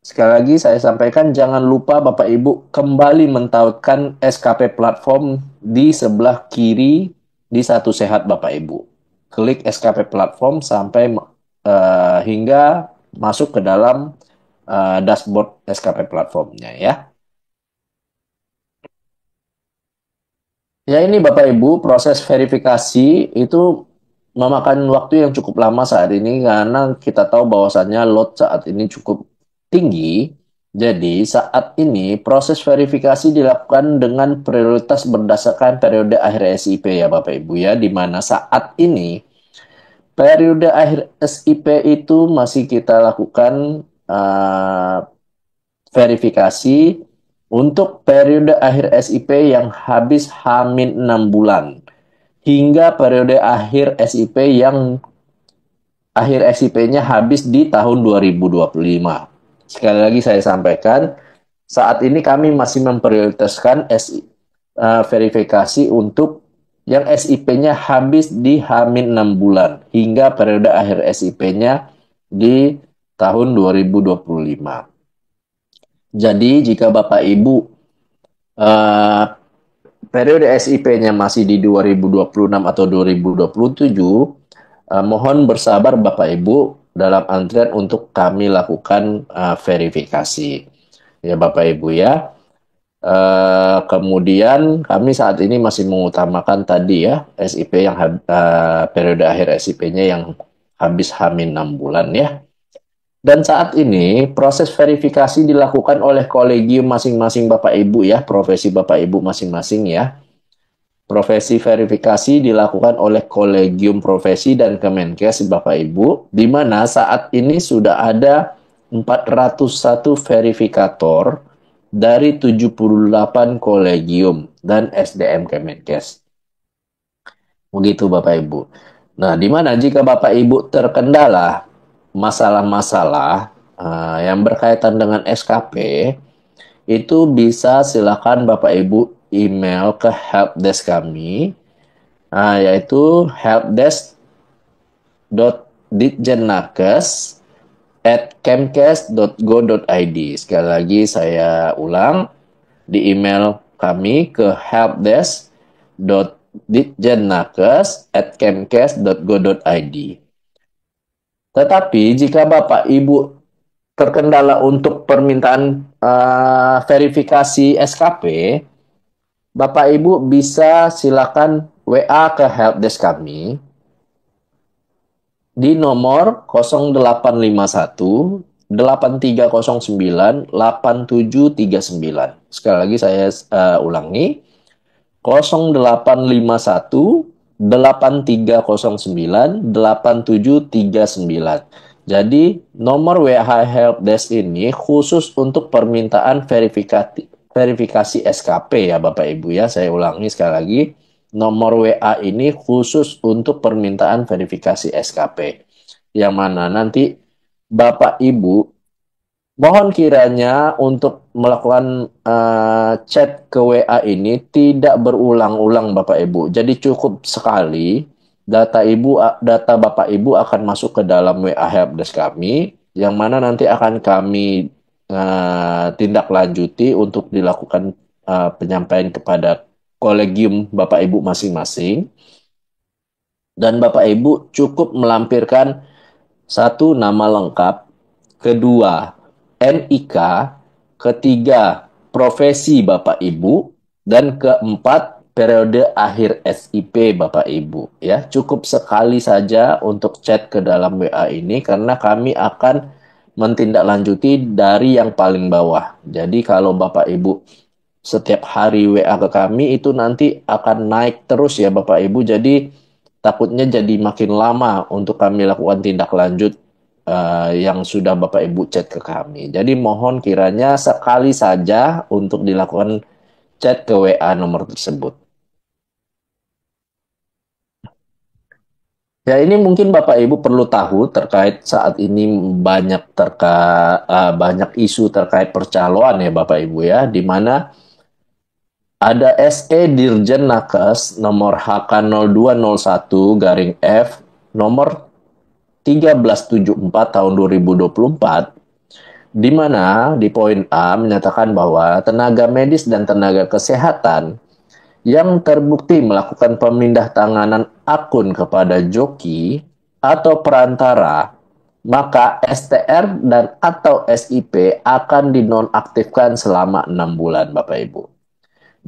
sekali lagi saya sampaikan, jangan lupa Bapak Ibu kembali mentautkan SKP platform di sebelah kiri di Satu Sehat Bapak Ibu. Klik SKP platform sampai hingga masuk ke dalam dashboard SKP platformnya ya. Ya ini Bapak Ibu, proses verifikasi itu memakan waktu yang cukup lama saat ini karena kita tahu bahwasannya load saat ini cukup tinggi. Jadi saat ini proses verifikasi dilakukan dengan prioritas berdasarkan periode akhir SIP ya Bapak Ibu ya, di mana saat ini periode akhir SIP itu masih kita lakukan verifikasi untuk periode akhir SIP yang habis H-6 bulan hingga periode akhir SIP yang akhir SIP-nya habis di tahun 2025. Sekali lagi saya sampaikan, saat ini kami masih memprioritaskan verifikasi untuk yang SIP-nya habis di H-6 bulan hingga periode akhir SIP-nya di tahun 2025. Jadi jika Bapak Ibu eh, periode SIP-nya masih di 2026 atau 2027, mohon bersabar Bapak Ibu dalam antrian untuk kami lakukan verifikasi. Ya Bapak Ibu ya. Kemudian kami saat ini masih mengutamakan tadi ya SIP yang periode akhir SIP-nya yang habis H-6 bulan ya. Dan saat ini proses verifikasi dilakukan oleh kolegium masing-masing Bapak Ibu ya, profesi Bapak Ibu masing-masing ya. Profesi verifikasi dilakukan oleh kolegium profesi dan Kemenkes Bapak Ibu, di mana saat ini sudah ada 401 verifikator dari 78 kolegium dan SDM Kemenkes. Begitu Bapak Ibu. Nah, di mana jika Bapak Ibu terkendala masalah-masalah yang berkaitan dengan SKP, itu bisa silakan Bapak Ibu email ke helpdesk kami, yaitu helpdesk.ditjennakes@kemkes.go.id. Sekali lagi saya ulang, di email kami ke helpdesk.ditjennakes@kemkes.go.id. Tetapi jika Bapak Ibu terkendala untuk permintaan verifikasi SKP, Bapak Ibu bisa silakan WA ke helpdesk kami di nomor 0851 8309 8739. Sekali lagi saya ulangi, 0851 8309 8739. Jadi nomor WH Helpdesk ini khusus untuk permintaan verifikasi SKP ya Bapak Ibu ya. Saya ulangi sekali lagi, nomor WA ini khusus untuk permintaan verifikasi SKP. Yang mana nanti Bapak Ibu, mohon kiranya untuk melakukan chat ke WA ini tidak berulang-ulang Bapak Ibu. Jadi cukup sekali data Bapak Ibu akan masuk ke dalam WA helpdesk kami, yang mana nanti akan kami tindak lanjuti untuk dilakukan penyampaian kepada kolegium Bapak Ibu masing-masing. Dan Bapak Ibu cukup melampirkan satu, nama lengkap, kedua, NIK, ketiga, profesi Bapak Ibu, dan keempat, periode akhir SIP Bapak Ibu. Ya, cukup sekali saja untuk chat ke dalam WA ini karena kami akan mentindaklanjuti dari yang paling bawah. Jadi kalau Bapak Ibu setiap hari WA ke kami itu nanti akan naik terus ya Bapak Ibu. Jadi takutnya jadi makin lama untuk kami lakukan tindak lanjut yang sudah Bapak Ibu chat ke kami. Jadi mohon kiranya sekali saja untuk dilakukan chat ke WA nomor tersebut. Ya ini mungkin Bapak Ibu perlu tahu terkait saat ini banyak isu terkait percaloan ya Bapak Ibu ya, di mana ada SE Dirjen Nakes nomor HK0201 garing F nomor 1374 tahun 2024, di mana di poin A menyatakan bahwa tenaga medis dan tenaga kesehatan yang terbukti melakukan pemindah tanganan akun kepada joki atau perantara, maka STR dan atau SIP akan dinonaktifkan selama 6 bulan, Bapak Ibu.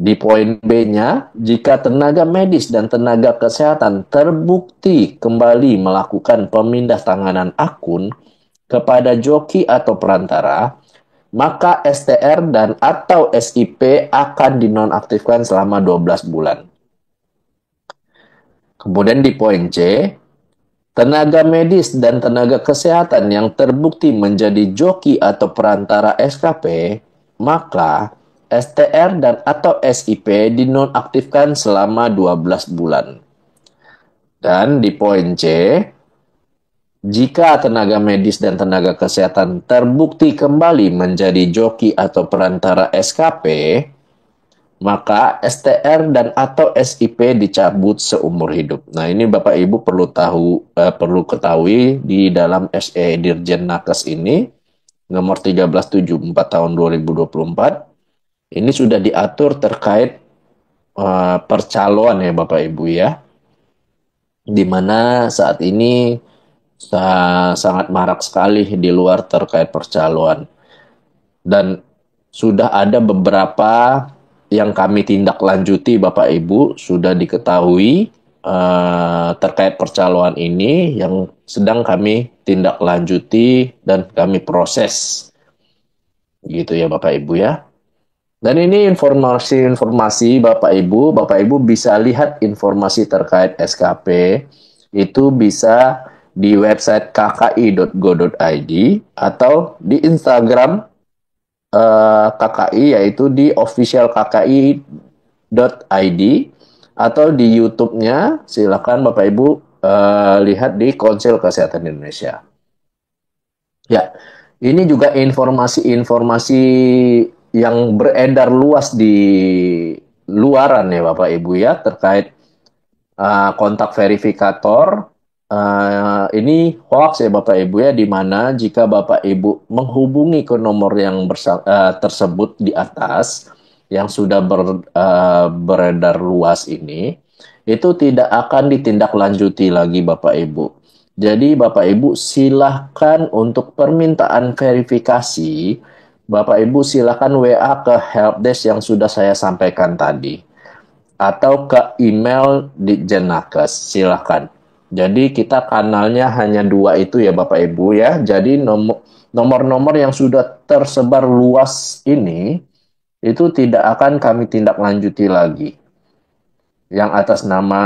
Di poin B-nya, jika tenaga medis dan tenaga kesehatan terbukti kembali melakukan pemindah tanganan akun kepada joki atau perantara, maka STR dan atau SIP akan dinonaktifkan selama 12 bulan. Kemudian di poin C, tenaga medis dan tenaga kesehatan yang terbukti menjadi joki atau perantara SKP, maka STR dan atau SIP dinonaktifkan selama 12 bulan. Dan di poin C, jika tenaga medis dan tenaga kesehatan terbukti kembali menjadi joki atau perantara SKP, maka STR dan atau SIP dicabut seumur hidup. Nah, ini Bapak Ibu perlu ketahui di dalam SE Dirjen Nakes ini nomor 1374 tahun 2024 ini sudah diatur terkait percaloan ya Bapak Ibu ya. Di mana saat ini sangat marak sekali di luar terkait percaloan. Dan sudah ada beberapa yang kami tindak lanjuti Bapak Ibu, sudah diketahui terkait percaloan ini yang sedang kami tindak lanjuti dan kami proses. Gitu ya Bapak Ibu ya. Dan ini informasi-informasi Bapak Ibu bisa lihat informasi terkait SKP itu bisa di website kki.go.id atau di Instagram KKI yaitu di official kki.id atau di YouTube-nya silakan Bapak Ibu lihat di Konsil Kesehatan Indonesia. Ya, ini juga informasi-informasi yang beredar luas di luaran ya Bapak Ibu ya terkait kontak verifikator. Ini hoax ya Bapak Ibu ya, di mana jika Bapak Ibu menghubungi ke nomor yang tersebut di atas yang sudah beredar luas ini, itu tidak akan ditindaklanjuti lagi Bapak Ibu. Jadi Bapak Ibu silahkan untuk permintaan verifikasi, Bapak Ibu silahkan WA ke helpdesk yang sudah saya sampaikan tadi atau ke email di Jenakes, silahkan. Jadi kita kanalnya hanya dua itu ya Bapak Ibu ya. Jadi nomor-nomor yang sudah tersebar luas ini itu tidak akan kami tindak lanjuti lagi. Yang atas nama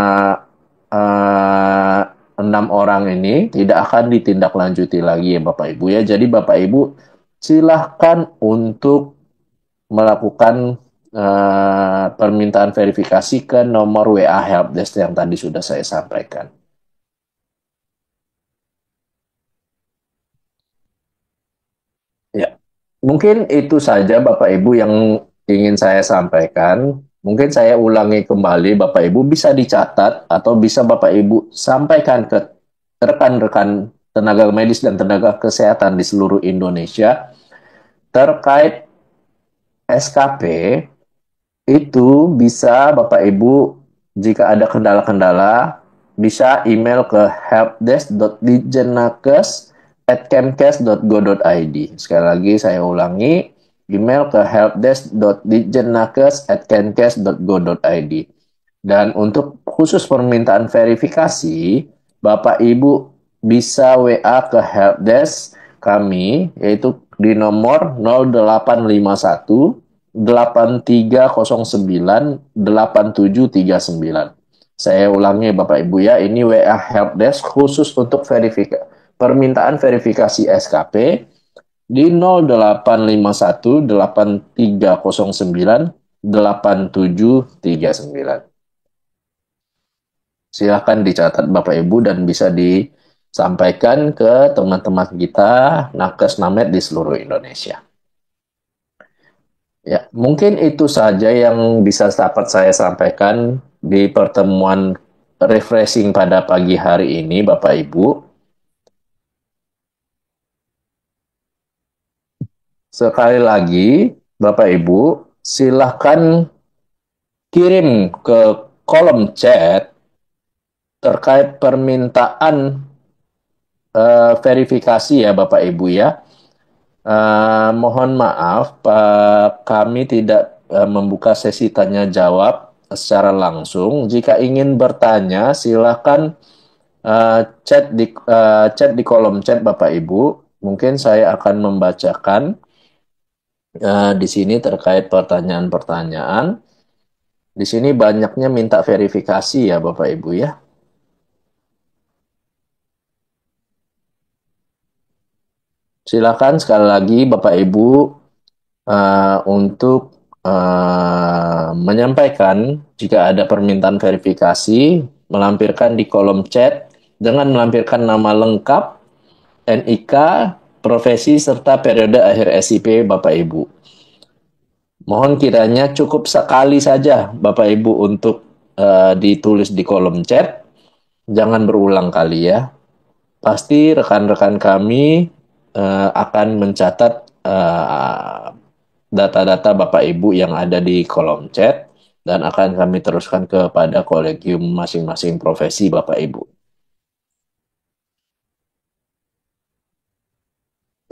eh, 6 orang ini tidak akan ditindaklanjuti lagi ya Bapak Ibu ya. Jadi Bapak Ibu silahkan untuk melakukan permintaan verifikasi ke nomor WA Helpdesk yang tadi sudah saya sampaikan. Mungkin itu saja Bapak Ibu yang ingin saya sampaikan. Mungkin saya ulangi kembali, Bapak Ibu bisa dicatat atau bisa Bapak Ibu sampaikan ke rekan-rekan tenaga medis dan tenaga kesehatan di seluruh Indonesia terkait SKP. Itu bisa Bapak Ibu jika ada kendala-kendala bisa email ke helpdesk.ditjenakes@kemkes.go.id. Sekali lagi saya ulangi, email ke helpdesk.ditjenakes@kemkes.go.id. Dan untuk khusus permintaan verifikasi, Bapak Ibu bisa WA ke helpdesk kami yaitu di nomor 0851 8309 8739. Saya ulangi Bapak Ibu ya, ini WA Helpdesk khusus untuk permintaan verifikasi SKP di 0851 8309 8739. Silakan dicatat Bapak Ibu dan bisa disampaikan ke teman-teman kita nakes named di seluruh Indonesia. Ya, mungkin itu saja yang bisa dapat saya sampaikan di pertemuan refreshing pada pagi hari ini, Bapak Ibu. Sekali lagi, Bapak Ibu, silahkan kirim ke kolom chat terkait permintaan verifikasi ya, Bapak Ibu ya. Mohon maaf, Pak, kami tidak membuka sesi tanya jawab secara langsung. Jika ingin bertanya, silakan chat di kolom chat Bapak Ibu. Mungkin saya akan membacakan di sini terkait pertanyaan-pertanyaan. Di sini banyaknya minta verifikasi ya Bapak Ibu ya. Silakan sekali lagi Bapak Ibu untuk menyampaikan jika ada permintaan verifikasi, melampirkan di kolom chat dengan melampirkan nama lengkap, NIK, profesi, serta periode akhir SIP Bapak Ibu. Mohon kiranya cukup sekali saja Bapak Ibu untuk ditulis di kolom chat, jangan berulang kali ya. Pasti rekan-rekan kami akan mencatat data-data Bapak Ibu yang ada di kolom chat dan akan kami teruskan kepada kolegium masing-masing profesi Bapak Ibu.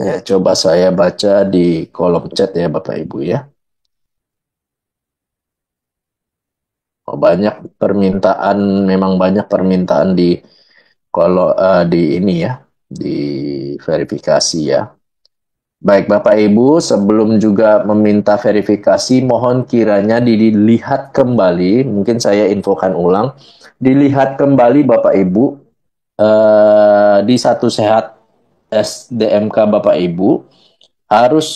Ya, coba saya baca di kolom chat ya Bapak Ibu ya. Oh, banyak permintaan, memang banyak permintaan di kalau di ini ya, di verifikasi ya. Baik Bapak Ibu, sebelum juga meminta verifikasi, mohon kiranya dilihat kembali, mungkin saya infokan ulang, dilihat kembali Bapak Ibu di Satu Sehat SDMK Bapak Ibu harus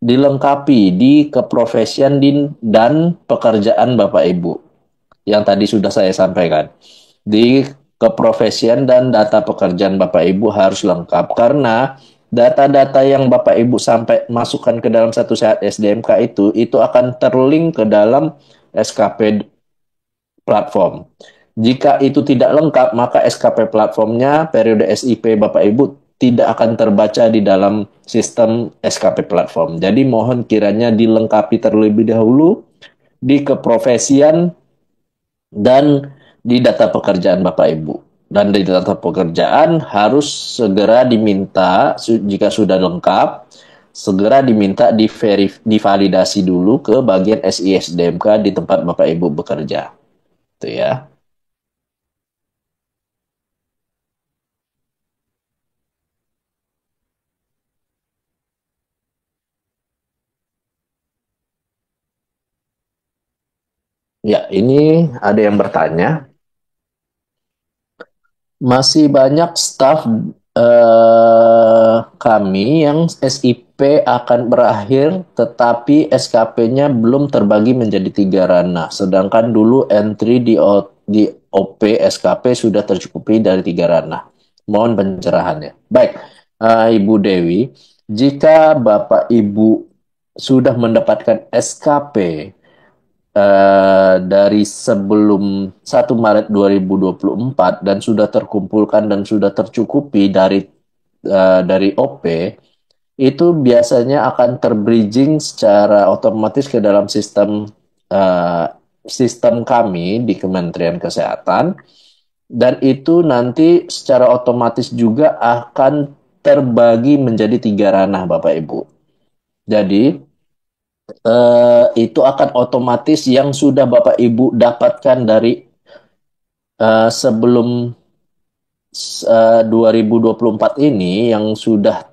dilengkapi di keprofesian dan pekerjaan Bapak Ibu yang tadi sudah saya sampaikan. Di keprofesian dan data pekerjaan Bapak Ibu harus lengkap karena data-data yang Bapak Ibu sampai masukkan ke dalam Satu Sehat SDMK itu akan terlink ke dalam SKP platform. Jika itu tidak lengkap, maka SKP platformnya periode SIP Bapak Ibu tidak akan terbaca di dalam sistem SKP platform. Jadi mohon kiranya dilengkapi terlebih dahulu di keprofesian dan di data pekerjaan Bapak Ibu. Dan di data pekerjaan harus segera diminta jika sudah lengkap, segera diminta divalidasi dulu ke bagian SISDMK di tempat Bapak Ibu bekerja. Itu ya. Ya, ini ada yang bertanya, masih banyak staf kami yang SIP akan berakhir, tetapi SKP-nya belum terbagi menjadi 3 ranah. Sedangkan dulu entry di OP SKP sudah tercukupi dari 3 ranah. Mohon pencerahannya. Baik, Ibu Dewi. Jika Bapak Ibu sudah mendapatkan SKP dari sebelum 1 Maret 2024 dan sudah terkumpulkan dan sudah tercukupi dari OP, itu biasanya akan terbridging secara otomatis ke dalam eh, sistem kami di Kementerian Kesehatan, dan itu nanti secara otomatis juga akan terbagi menjadi 3 ranah, Bapak Ibu. Jadi itu akan otomatis yang sudah Bapak Ibu dapatkan dari sebelum 2024 ini, yang sudah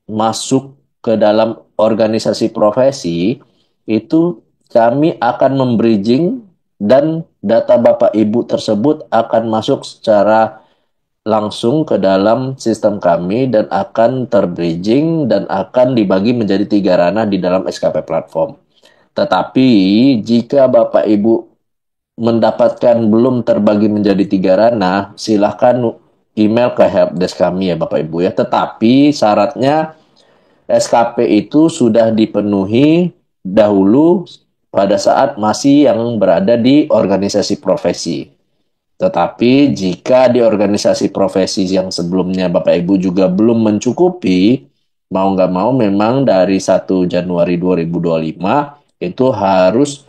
masuk ke dalam organisasi profesi, itu kami akan membridging, dan data Bapak Ibu tersebut akan masuk secara langsung ke dalam sistem kami dan akan terbridging dan akan dibagi menjadi 3 ranah di dalam SKP platform. Tetapi jika Bapak Ibu mendapatkan belum terbagi menjadi 3 ranah, silahkan email ke helpdesk kami ya Bapak Ibu ya. Tetapi syaratnya SKP itu sudah dipenuhi dahulu pada saat masih yang berada di organisasi profesi. Tetapi jika di organisasi profesi yang sebelumnya Bapak Ibu juga belum mencukupi, mau nggak mau memang dari 1 Januari 2025 itu harus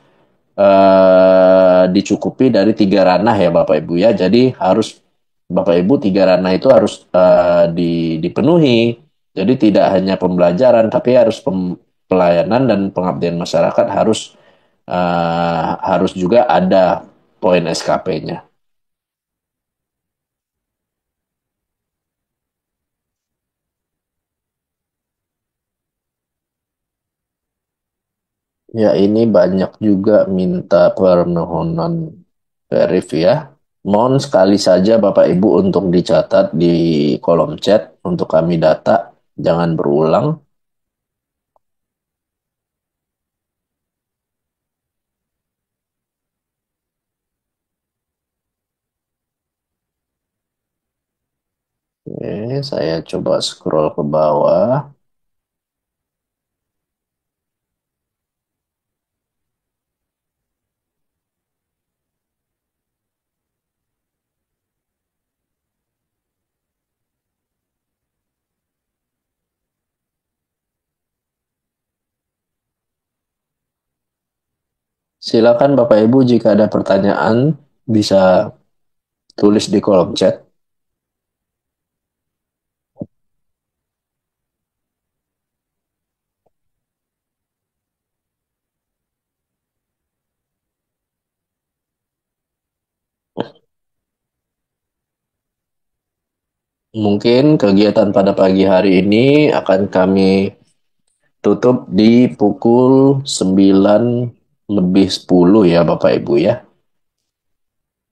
dicukupi dari 3 ranah ya Bapak Ibu ya. Jadi harus Bapak Ibu 3 ranah itu harus dipenuhi. Jadi tidak hanya pembelajaran, tapi harus pelayanan dan pengabdian masyarakat harus juga ada poin SKP-nya. Ya, ini banyak juga minta permohonan verif ya. Mohon sekali saja Bapak Ibu untuk dicatat di kolom chat untuk kami data, jangan berulang. Oke, saya coba scroll ke bawah. Silakan Bapak Ibu jika ada pertanyaan bisa tulis di kolom chat. Mungkin kegiatan pada pagi hari ini akan kami tutup di pukul 9 lebih 10 ya Bapak Ibu ya.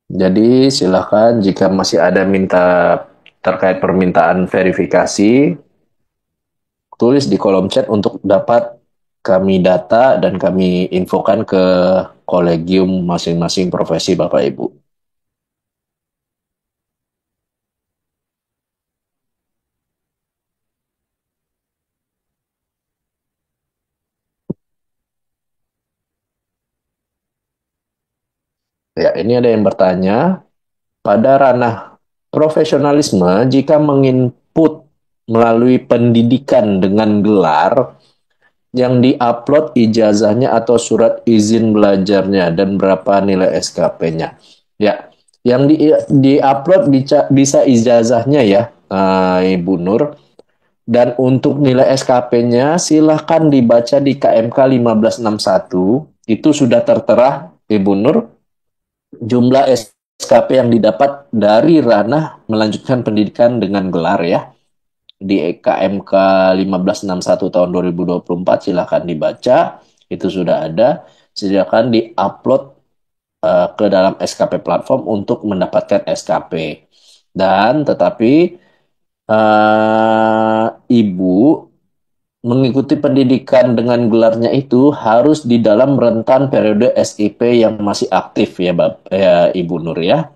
Jadi silakan jika masih ada terkait permintaan verifikasi, tulis di kolom chat untuk dapat kami data dan kami infokan ke kolegium masing-masing profesi Bapak Ibu. Ya, ini ada yang bertanya, pada ranah profesionalisme, jika menginput melalui pendidikan dengan gelar, yang diupload ijazahnya atau surat izin belajarnya dan berapa nilai SKP-nya. Ya, yang diupload bisa ijazahnya ya, Ibu Nur. Dan untuk nilai SKP-nya silahkan dibaca di KMK 1561. Itu sudah tertera, Ibu Nur, jumlah SKP yang didapat dari ranah melanjutkan pendidikan dengan gelar ya. Di KMK 1561 tahun 2024 silakan dibaca, itu sudah ada. Silakan diupload ke dalam SKP platform untuk mendapatkan SKP. Dan tetapi Ibu mengikuti pendidikan dengan gelarnya itu harus di dalam rentan periode SIP yang masih aktif ya, Ibu Nur ya.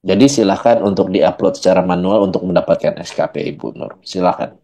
Jadi silakan untuk diupload secara manual untuk mendapatkan SKP Ibu Nur. Silakan.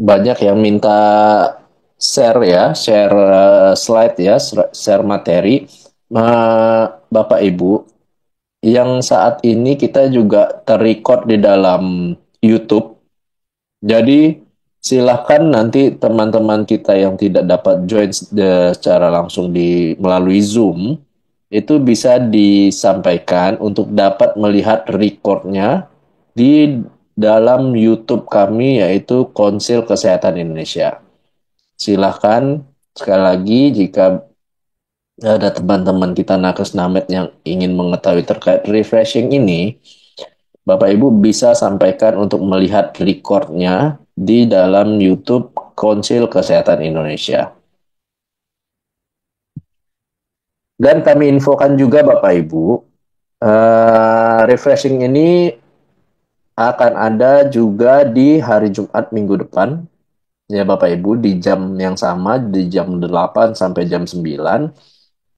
banyak yang minta share ya, share slide ya, share materi. Bapak Ibu, yang saat ini kita juga terrecord di dalam YouTube. Jadi silahkan nanti teman-teman kita yang tidak dapat join secara langsung di melalui Zoom itu bisa disampaikan untuk dapat melihat recordnya di dalam YouTube kami yaitu Konsil Kesehatan Indonesia. Silahkan sekali lagi jika ada teman-teman kita nakes namet yang ingin mengetahui terkait refreshing ini, Bapak Ibu bisa sampaikan untuk melihat recordnya di dalam YouTube Konsil Kesehatan Indonesia. Dan kami infokan juga Bapak Ibu, refreshing ini akan ada juga di hari Jumat minggu depan, ya Bapak Ibu, di jam yang sama, di jam 8 sampai jam 9.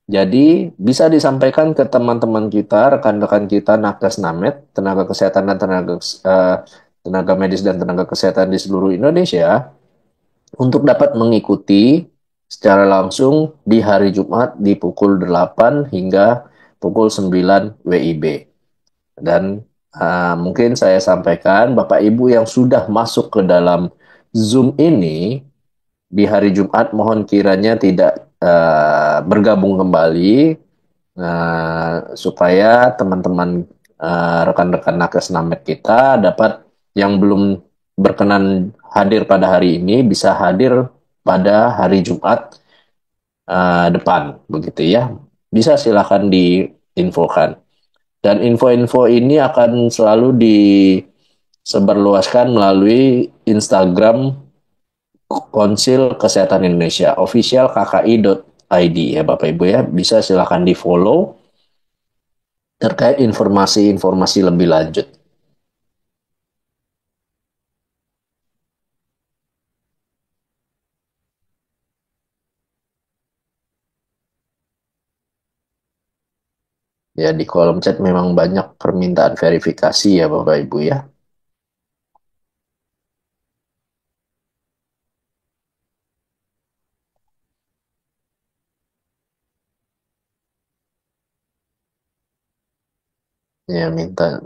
Jadi bisa disampaikan ke teman-teman kita, rekan-rekan kita nakes namet, tenaga kesehatan dan tenaga medis dan tenaga kesehatan di seluruh Indonesia untuk dapat mengikuti secara langsung di hari Jumat di pukul 8 hingga pukul 9 WIB. Dan mungkin saya sampaikan Bapak Ibu yang sudah masuk ke dalam Zoom ini di hari Jumat mohon kiranya tidak bergabung kembali supaya teman-teman rekan-rekan nakes namet kita dapat yang belum berkenan hadir pada hari ini bisa hadir pada hari Jumat depan begitu ya. Bisa silakan diinfokan. Dan info-info ini akan selalu disebarluaskan melalui Instagram Konsil Kesehatan Indonesia, official KKI.id ya Bapak Ibu ya. Bisa silakan di-follow terkait informasi-informasi lebih lanjut. Ya di kolom chat memang banyak permintaan verifikasi ya Bapak Ibu ya. Ya minta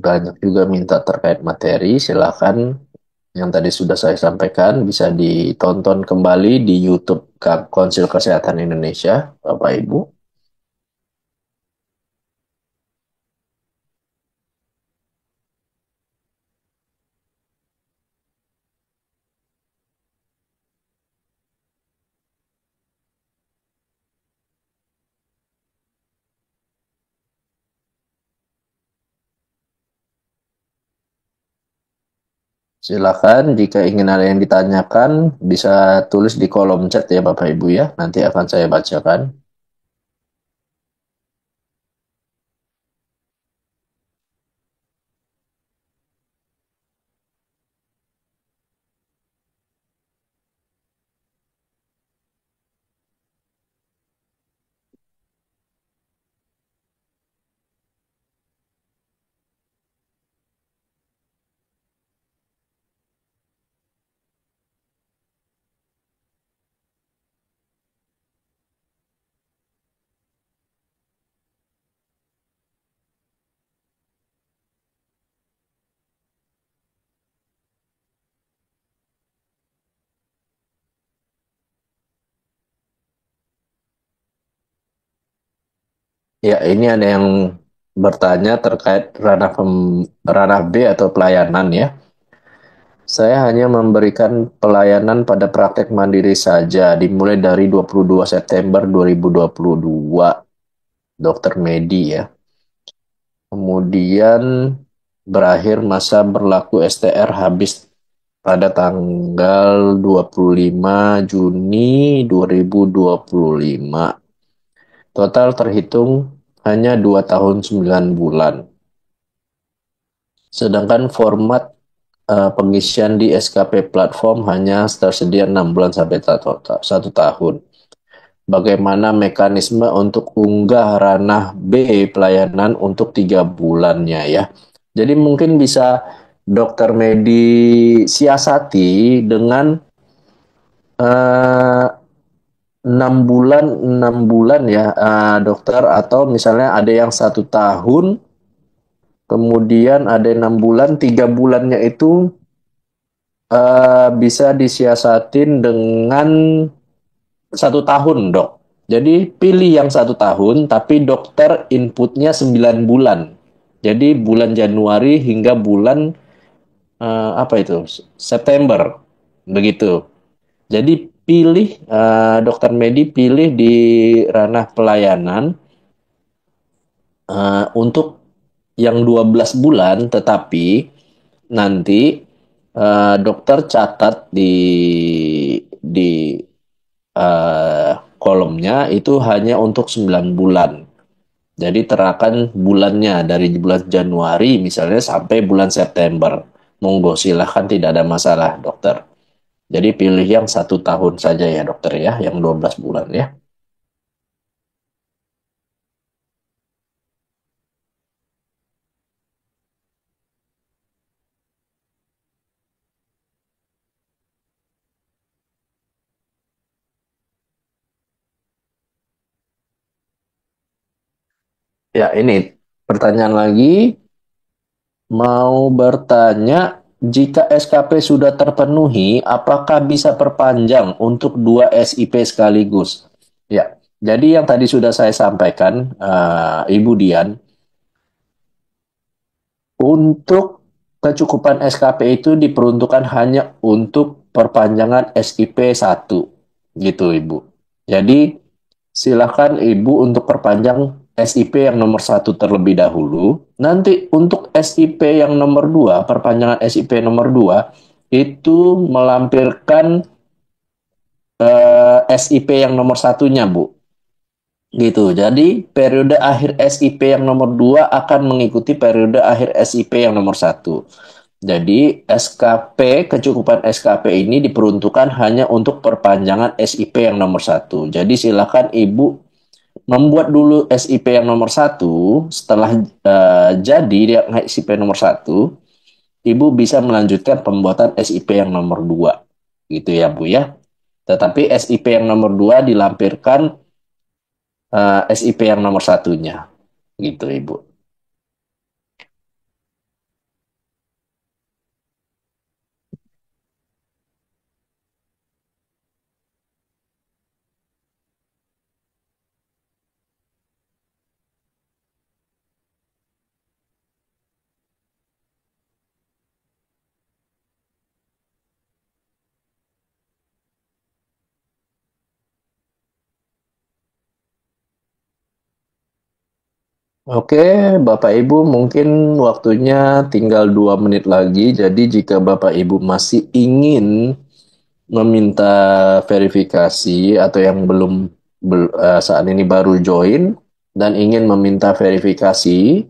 banyak juga minta terkait materi, silakan yang tadi sudah saya sampaikan bisa ditonton kembali di YouTube Konsil Kesehatan Indonesia, Bapak Ibu. Silakan jika ingin ada yang ditanyakan bisa tulis di kolom chat ya Bapak Ibu ya. Nanti akan saya bacakan. Ya, ini ada yang bertanya terkait ranah B atau pelayanan ya. Saya hanya memberikan pelayanan pada praktek mandiri saja dimulai dari 22 September 2022, Dokter Medi ya. Kemudian berakhir masa berlaku STR habis pada tanggal 25 Juni 2025. Total terhitung hanya 2 tahun 9 bulan. Sedangkan format pengisian di SKP platform hanya tersedia 6 bulan sampai 1 tahun. Bagaimana mekanisme untuk unggah ranah B pelayanan untuk 3 bulannya ya. Jadi mungkin bisa dokter Medi siasati dengan eh, 6 bulan ya, dokter, atau misalnya ada yang 1 tahun, kemudian ada 6 bulan, 3 bulannya itu bisa disiasatin dengan 1 tahun, dok. Jadi pilih yang 1 tahun, tapi dokter inputnya 9 bulan. Jadi bulan Januari hingga bulan apa itu, September, begitu. Jadi pilih, dokter Medi pilih di ranah pelayanan untuk yang 12 bulan, tetapi nanti dokter catat di kolomnya itu hanya untuk 9 bulan. Jadi terakan bulannya dari bulan Januari misalnya sampai bulan September. Monggo silahkan, tidak ada masalah dokter. Jadi pilih yang 1 tahun saja ya dokter ya, yang 12 bulan ya. Ya, ini pertanyaan lagi. Mau bertanya, jika SKP sudah terpenuhi, apakah bisa perpanjang untuk 2 SIP sekaligus? Ya, jadi yang tadi sudah saya sampaikan, Ibu Dian, untuk kecukupan SKP itu diperuntukkan hanya untuk perpanjangan SIP 1, gitu Ibu. Jadi silakan Ibu untuk perpanjang SIP yang nomor 1 terlebih dahulu. Nanti untuk SIP yang nomor 2, perpanjangan SIP nomor 2 itu melampirkan SIP yang nomor 1-nya, Bu. Gitu. Jadi periode akhir SIP yang nomor 2 akan mengikuti periode akhir SIP yang nomor 1. Jadi SKP, kecukupan SKP ini diperuntukkan hanya untuk perpanjangan SIP yang nomor 1. Jadi silakan Ibu membuat dulu SIP yang nomor 1. Setelah jadi dia SIP nomor 1, Ibu bisa melanjutkan pembuatan SIP yang nomor 2. Gitu ya Bu ya. Tetapi SIP yang nomor 2 dilampirkan SIP yang nomor 1-nya. Gitu Ibu. Oke, Bapak Ibu, mungkin waktunya tinggal 2 menit lagi. Jadi jika Bapak Ibu masih ingin meminta verifikasi, atau yang saat ini baru join dan ingin meminta verifikasi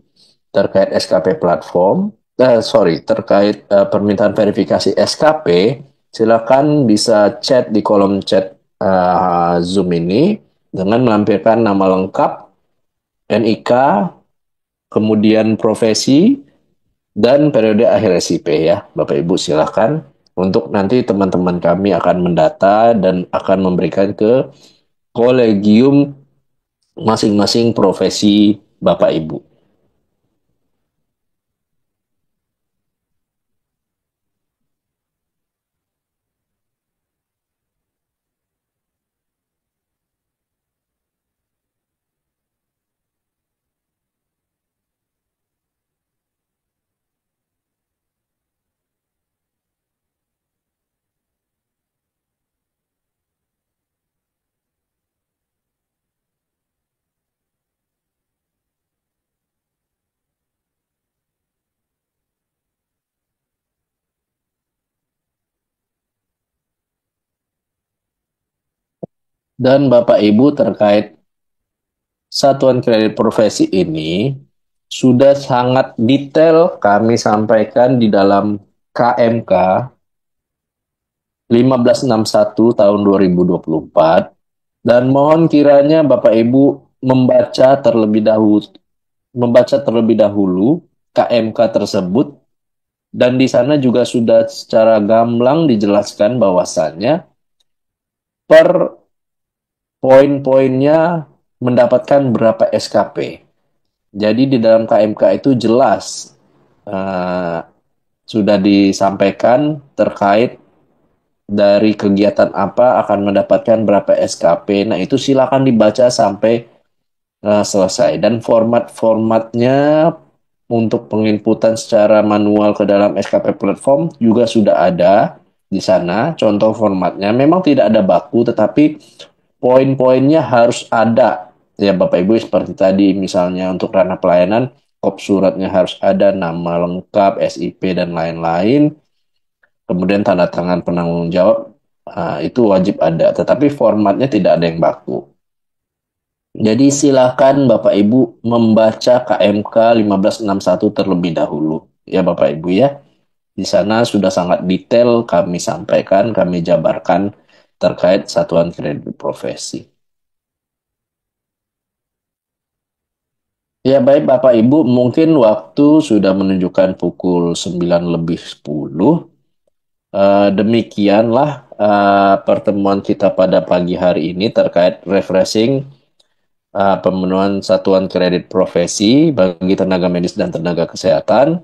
terkait SKP platform, terkait permintaan verifikasi SKP, silakan bisa chat di kolom chat Zoom ini dengan melampirkan nama lengkap, NIK, kemudian profesi, dan periode akhir SIP ya. Bapak Ibu silakan. Untuk nanti teman-teman kami akan mendata dan akan memberikan ke kolegium masing-masing profesi Bapak Ibu. Dan Bapak Ibu, terkait satuan kredit profesi ini sudah sangat detail kami sampaikan di dalam KMK 1561 tahun 2024, dan mohon kiranya Bapak Ibu membaca terlebih dahulu KMK tersebut Dan di sana juga sudah secara gamblang dijelaskan bahwasannya per poin-poinnya mendapatkan berapa SKP. Jadi di dalam KMK itu jelas eh, sudah disampaikan terkait dari kegiatan apa akan mendapatkan berapa SKP. Nah, itu silakan dibaca sampai selesai. Dan format-formatnya untuk penginputan secara manual ke dalam SKP platform juga sudah ada di sana. Contoh formatnya memang tidak ada baku, tetapi poin-poinnya harus ada. Ya, Bapak Ibu, seperti tadi misalnya untuk ranah pelayanan, kop suratnya harus ada, nama lengkap, SIP, dan lain-lain. Kemudian tanda tangan penanggung jawab, itu wajib ada. Tetapi formatnya tidak ada yang baku. Jadi silakan Bapak Ibu membaca KMK 1561 terlebih dahulu. Ya Bapak Ibu ya. Di sana sudah sangat detail kami sampaikan, kami jabarkan terkait satuan kredit profesi. Ya baik Bapak Ibu, mungkin waktu sudah menunjukkan pukul 9 lebih 10. Demikianlah pertemuan kita pada pagi hari ini terkait refreshing pemenuhan satuan kredit profesi bagi tenaga medis dan tenaga kesehatan.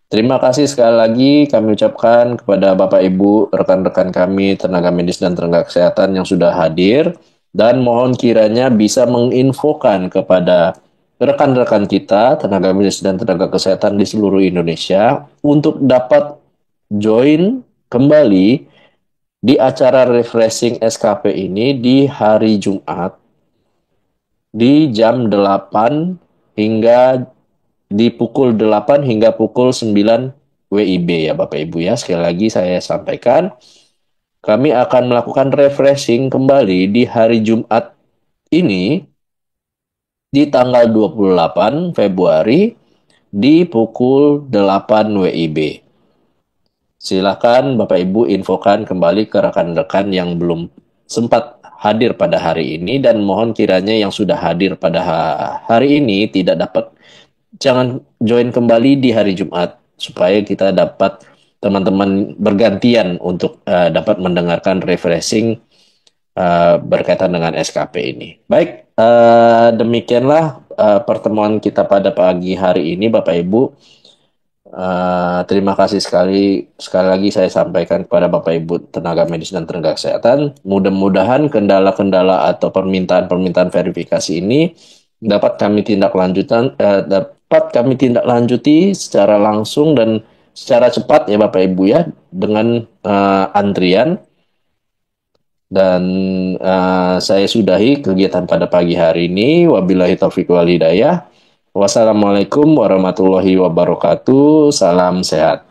Terima kasih sekali lagi kami ucapkan kepada Bapak Ibu, rekan-rekan kami, tenaga medis dan tenaga kesehatan yang sudah hadir, dan mohon kiranya bisa menginfokan kepada rekan-rekan kita, tenaga medis dan tenaga kesehatan di seluruh Indonesia, untuk dapat join kembali di acara refreshing SKP ini di hari Jumat di jam 8 hingga di pukul 8 hingga pukul 9 WIB ya Bapak Ibu ya. Sekali lagi saya sampaikan, kami akan melakukan refreshing kembali di hari Jumat ini di tanggal 28 Februari di pukul 8 WIB. Silakan Bapak Ibu infokan kembali ke rekan-rekan yang belum sempat hadir pada hari ini, dan mohon kiranya yang sudah hadir pada hari ini tidak dapat, jangan join kembali di hari Jumat supaya kita dapat teman-teman bergantian untuk dapat mendengarkan refreshing berkaitan dengan SKP ini. Baik, demikianlah pertemuan kita pada pagi hari ini, Bapak Ibu. Terima kasih sekali lagi saya sampaikan kepada Bapak Ibu tenaga medis dan tenaga kesehatan. Mudah-mudahan kendala-kendala atau permintaan-permintaan verifikasi ini dapat kami tindak lanjuti secara langsung dan secara cepat ya Bapak Ibu ya, dengan antrian. Dan saya sudahi kegiatan pada pagi hari ini. Wabillahi taufiq wal hidayah. Wassalamualaikum warahmatullahi wabarakatuh. Salam sehat.